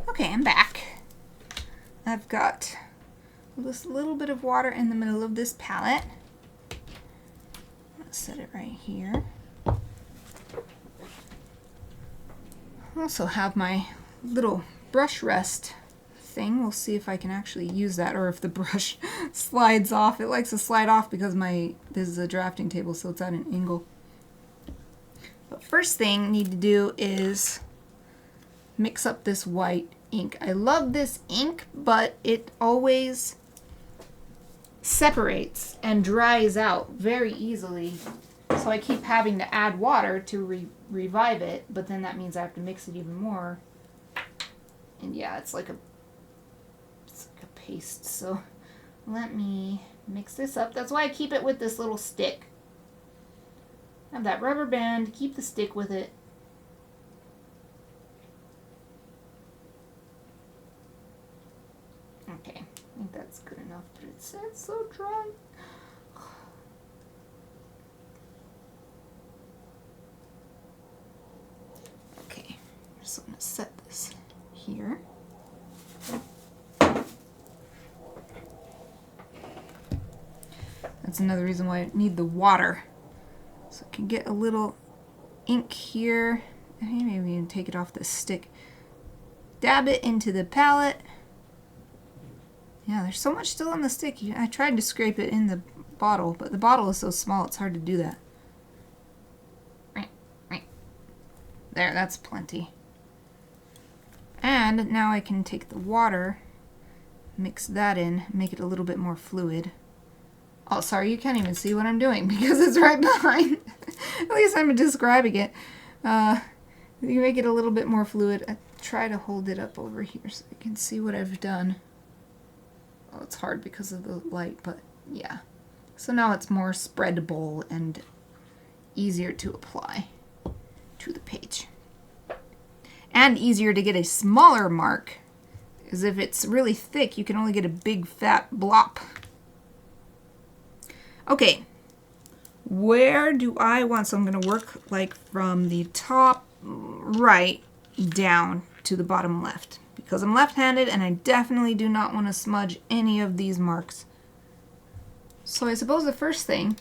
Okay, I'm back. I've got this little bit of water in the middle of this palette. Let's set it right here. I also have my little brush rest thing. We'll see if I can actually use that, or if the brush slides off. It likes to slide off because this is a drafting table, so it's at an angle. But first thing I need to do is mix up this white ink. I love this ink, but it always separates and dries out very easily. So I keep having to add water to revive it, but then that means I have to mix it even more. And yeah, it's like a paste. So let me mix this up. That's why I keep it with this little stick. I have that rubber band, keep the stick with it. Okay, I think that's good enough, but it says so dry. Okay, I'm just gonna set this That's another reason why I need the water. So I can get a little ink here. Maybe even take it off the stick. Dab it into the palette. Yeah, there's so much still on the stick. I tried to scrape it in the bottle, but the bottle is so small it's hard to do that. There, that's plenty. And now I can take the water, mix that in, make it a little bit more fluid. Oh, sorry, you can't even see what I'm doing because it's right behind. At least I'm describing it. You make it a little bit more fluid. I try to hold it up over here so you can see what I've done. Oh, it's hard because of the light, but yeah. So now it's more spreadable and easier to apply to the page. And easier to get a smaller mark, because if it's really thick, you can only get a big fat blop. Okay, where do I want? So I'm going to work like from the top right down to the bottom left, because I'm left-handed and I definitely do not want to smudge any of these marks. So I suppose the first thing,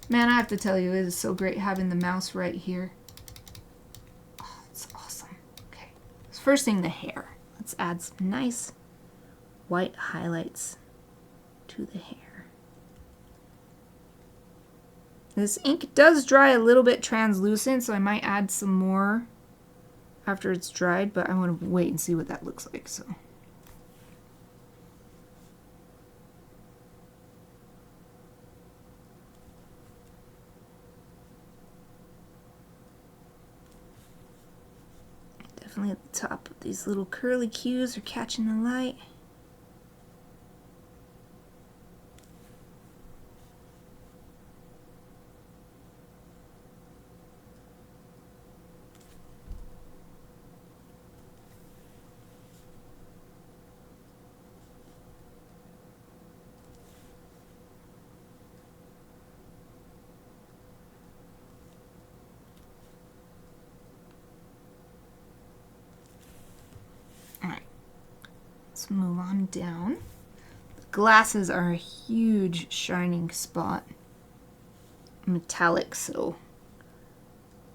man, I have to tell you, it is so great having the mouse right here. Oh, it's awesome. Okay, so first thing, the hair. Let's add some nice white highlights to the hair. This ink does dry a little bit translucent, so I might add some more after it's dried, but I want to wait and see what that looks like. So definitely at the top, these little curly cues are catching the light. Let's move on down. The glasses are a huge shining spot. Metallic, so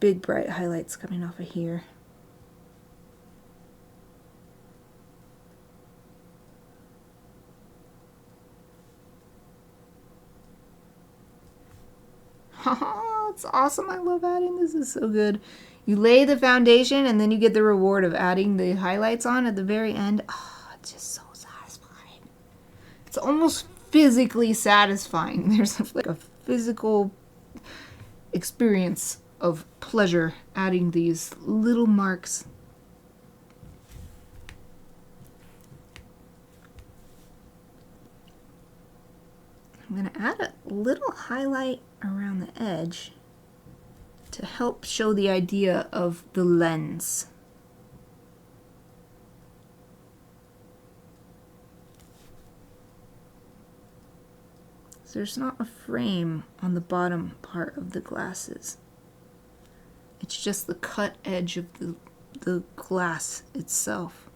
big bright highlights coming off of here. Oh, it's awesome. I love adding. This is so good. You lay the foundation and then you get the reward of adding the highlights on at the very end. Oh, it's just so satisfying. It's almost physically satisfying. There's like a physical experience of pleasure adding these little marks. I'm going to add a little highlight around the edge to help show the idea of the lens. So there's not a frame on the bottom part of the glasses. It's just the cut edge of the glass itself.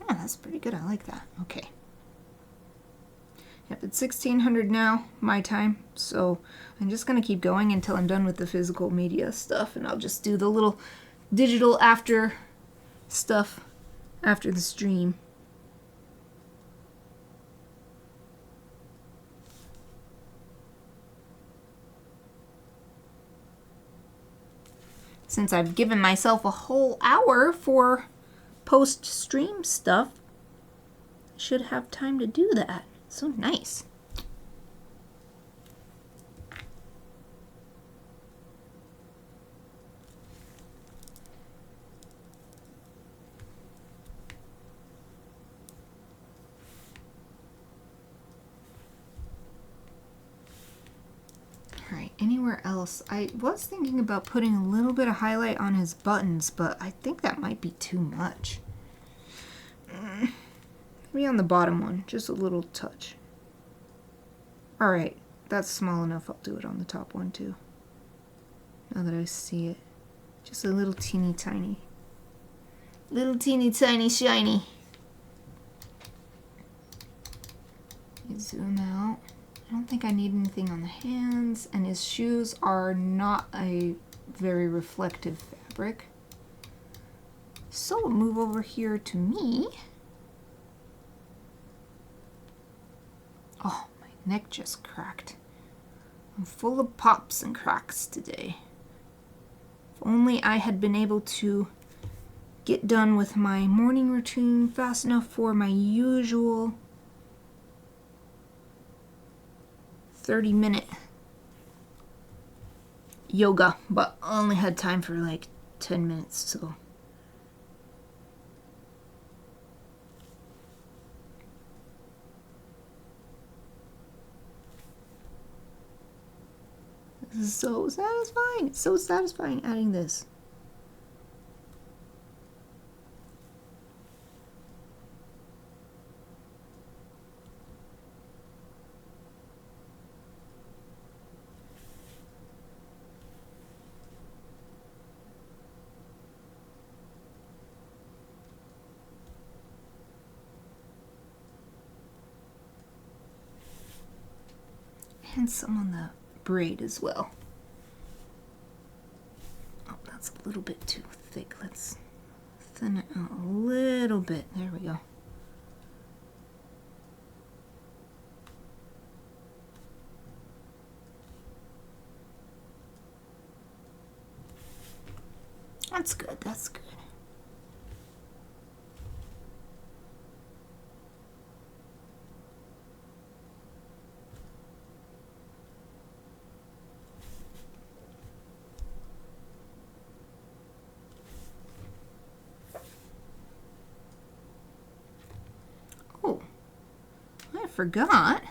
Oh, that's pretty good. I like that. Okay. Yep, it's 1600 now, my time, so I'm just going to keep going until I'm done with the physical media stuff, and I'll just do the little digital after stuff after the stream. Since I've given myself a whole hour for post-stream stuff, I should have time to do that. So nice. Alright, anywhere else? I was thinking about putting a little bit of highlight on his buttons, but I think that might be too much. Maybe on the bottom one, just a little touch. Alright, that's small enough. I'll do it on the top one too. Now that I see it. Just a little teeny tiny. Little teeny tiny shiny. Zoom out. I don't think I need anything on the hands, and his shoes are not a very reflective fabric. So we'll move over here to me. Oh, my neck just cracked. I'm full of pops and cracks today. If only I had been able to get done with my morning routine fast enough for my usual 30-minute yoga, but I only had time for like 10 minutes, so. This is so satisfying. It's so satisfying adding this. And some on the braid as well. Oh, that's a little bit too thick. Let's thin it out a little bit. There we go. That's good, that's good. Forgot.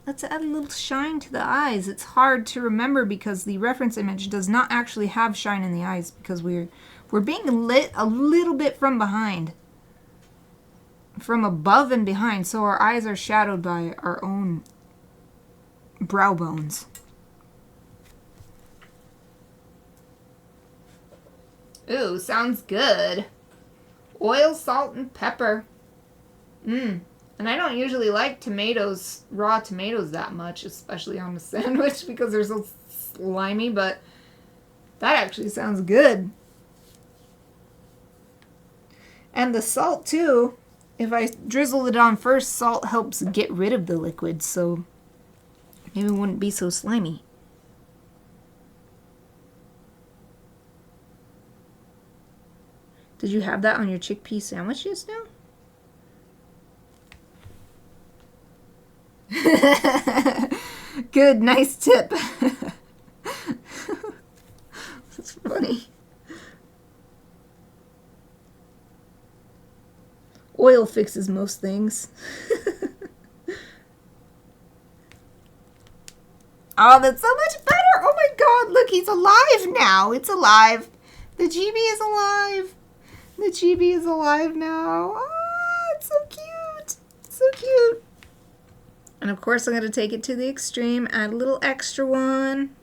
Let's add a little shine to the eyes. It's hard to remember because the reference image does not actually have shine in the eyes because we're being lit a little bit from behind. From above and behind, so our eyes are shadowed by our own brow bones. Ooh, sounds good. Oil, salt, and pepper. And I don't usually like tomatoes, raw tomatoes that much, especially on a sandwich because they're so slimy, but that actually sounds good. And the salt too, if I drizzle it on first, salt helps get rid of the liquid, so maybe it wouldn't be so slimy. Did you have that on your chickpea sandwiches now? Good, nice tip. That's funny. Oil fixes most things. Oh, that's so much better. Oh my god, look, he's alive now. It's alive. The Chibi is alive. The Chibi is alive now. Oh, it's so cute. It's so cute. And of course I'm going to take it to the extreme, add a little extra one.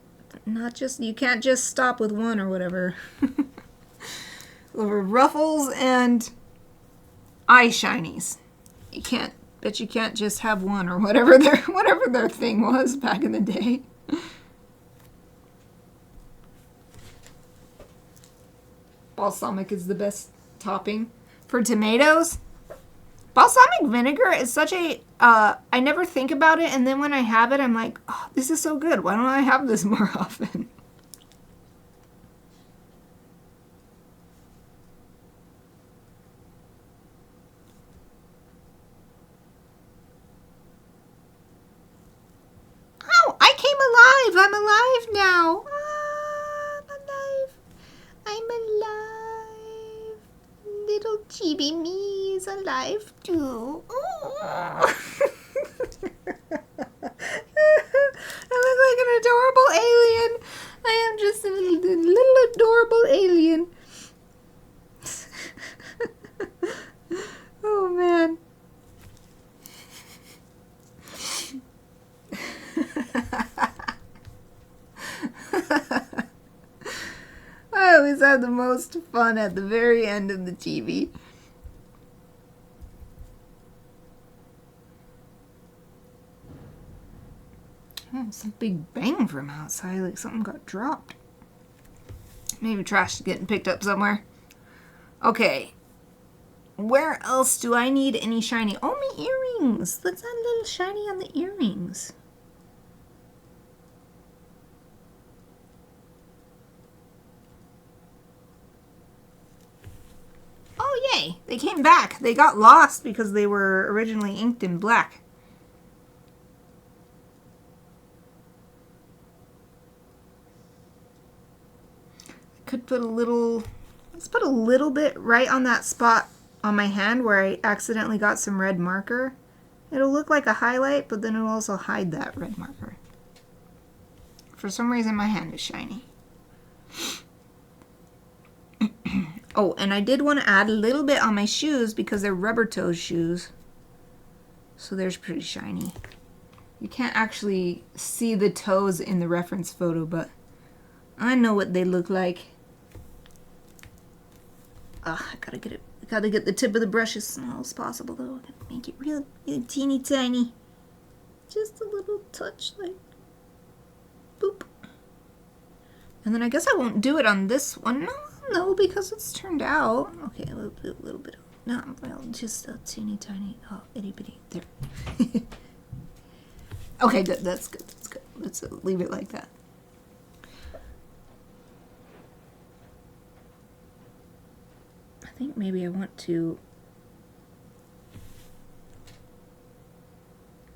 Not just, you can't just stop with one or whatever. Over ruffles and eye shinies. You can't, bet you can't just have one or whatever their thing was back in the day. Balsamic is the best topping for tomatoes. Balsamic vinegar is such a, I never think about it, and then when I have it, I'm like, oh, this is so good. Why don't I have this more often? Oh, I came alive. I'm alive now. Ah, I'm alive. I'm alive. Little Chibi me is alive too. I look like an adorable alien. I am just a little adorable alien. Oh man. I always have the most fun at the very end of the Chibi. Oh, some big bang from outside, like something got dropped. Maybe trash is getting picked up somewhere. Okay. Where else do I need any shiny? Oh, my earrings. Let's add a little shiny on the earrings. Oh, yay. They came back. They got lost because they were originally inked in black. Could put a little, let's put a little bit right on that spot on my hand where I accidentally got some red marker. It'll look like a highlight, but then it'll also hide that red marker. For some reason my hand is shiny. Oh, and I did want to add a little bit on my shoes because they're rubber toe shoes. So they're pretty shiny. You can't actually see the toes in the reference photo, but I know what they look like. I gotta get it. Gotta get the tip of the brush as small as possible, though. I gotta make it real teeny tiny. Just a little touch, like boop. And then I guess I won't do it on this one. No, because it's turned out. Okay, a little bit. No, well, just a teeny tiny. Oh, itty bitty. There. Okay, good. That's good. That's good. Let's leave it like that. I think maybe I want to.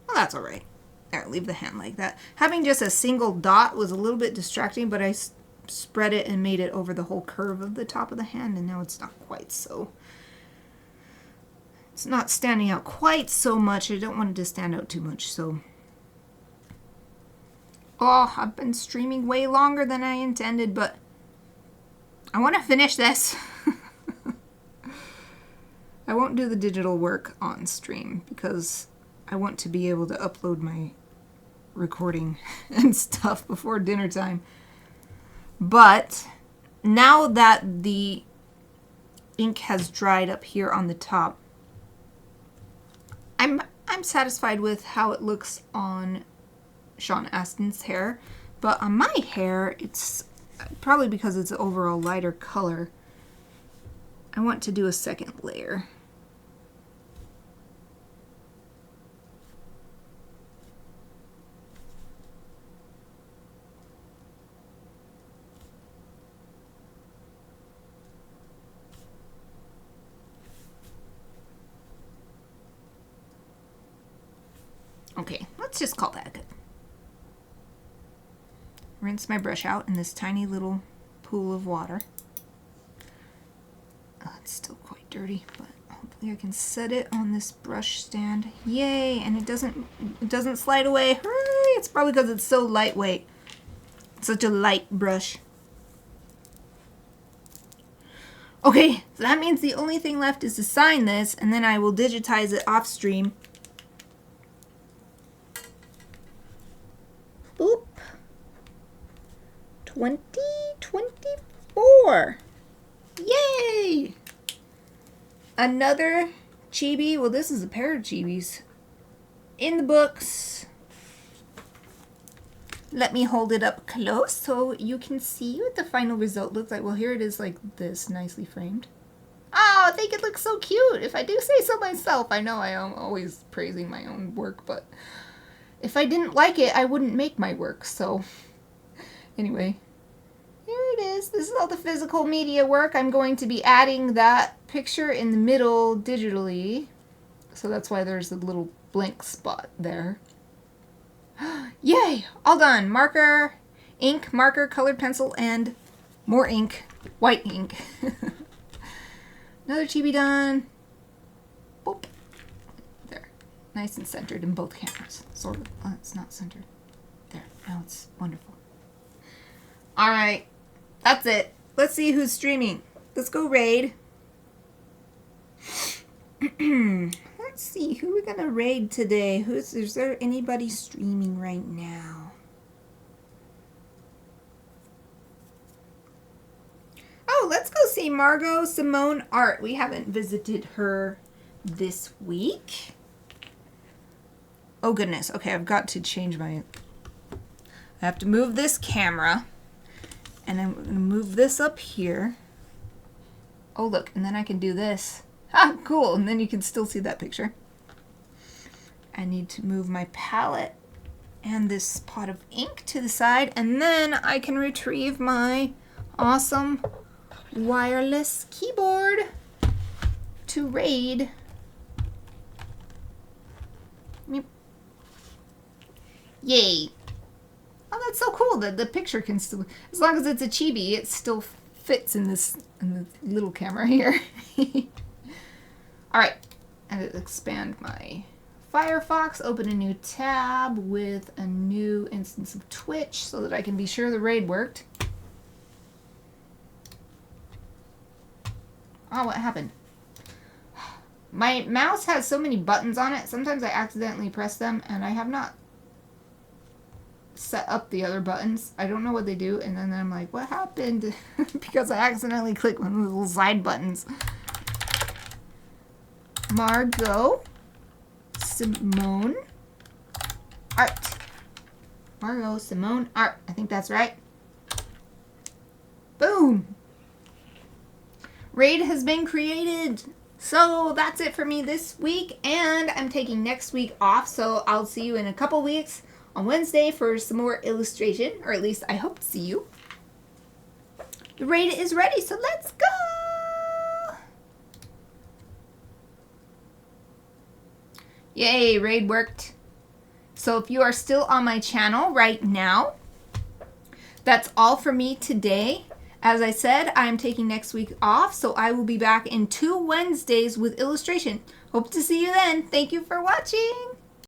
Well, that's all right. There, leave the hand like that. Having just a single dot was a little bit distracting, but I spread it and made it over the whole curve of the top of the hand, and now it's not quite so. It's not standing out quite so much. I don't want it to stand out too much, so. Oh, I've been streaming way longer than I intended, but I want to finish this. I won't do the digital work on stream because I want to be able to upload my recording and stuff before dinner time. But now that the ink has dried up here on the top, I'm satisfied with how it looks on Sean Astin's hair, but on my hair, it's probably because it's an overall lighter color. I want to do a second layer. Okay, let's just call that good. Rinse my brush out in this tiny little pool of water. It's still quite dirty, but hopefully I can set it on this brush stand. Yay! And it doesn't slide away. Hooray! It's probably because it's so lightweight. It's such a light brush. Okay, so that means the only thing left is to sign this, and then I will digitize it off stream. Boop. 2024. Yay! Another chibi. Well, this is a pair of chibis. In the books. Let me hold it up close so you can see what the final result looks like. Well, here it is like this, nicely framed. Oh, I think it looks so cute. If I do say so myself. I know I am always praising my own work, but if I didn't like it, I wouldn't make my work. So, anyway. Here it is. This is all the physical media work. I'm going to be adding that picture in the middle digitally. So that's why there's a little blank spot there. Yay! All done. Marker, ink, marker, colored pencil, and more ink. White ink. Another chibi done. Boop. There. Nice and centered in both cameras. Sort of. Oh, it's not centered. There. Now it's wonderful. Alright. That's it. Let's see who's streaming. Let's go raid. Let's see who we're gonna raid today. Is there anybody streaming right now? Oh, let's go see Margot Simone Art. We haven't visited her this week. Oh goodness. Okay, I've got to change my... I have to move this camera. And I'm going to move this up here. Oh look, and then I can do this. Ah, cool. And then you can still see that picture. I need to move my palette and this pot of ink to the side, and then I can retrieve my awesome wireless keyboard to raid. Yay. Oh, that's so cool that the picture can still, as long as it's a chibi, it still fits in this little camera here. All right, I'm gonna expand my Firefox, open a new tab with a new instance of Twitch so that I can be sure the raid worked. Oh, what happened? My mouse has so many buttons on it, sometimes I accidentally press them and I have not set up the other buttons. I don't know what they do, and then I'm like, what happened? Because I accidentally clicked one of the little side buttons. Margot Simone Art. Margot Simone Art. I think that's right. Boom! Raid has been created. So that's it for me this week, and I'm taking next week off, so I'll see you in a couple weeks on Wednesday for some more illustration, or at least I hope to see you. The raid is ready, so let's go! Yay, raid worked. So if you are still on my channel right now, that's all for me today. As I said, I'm taking next week off, so I will be back in 2 Wednesdays with illustration. Hope to see you then. Thank you for watching.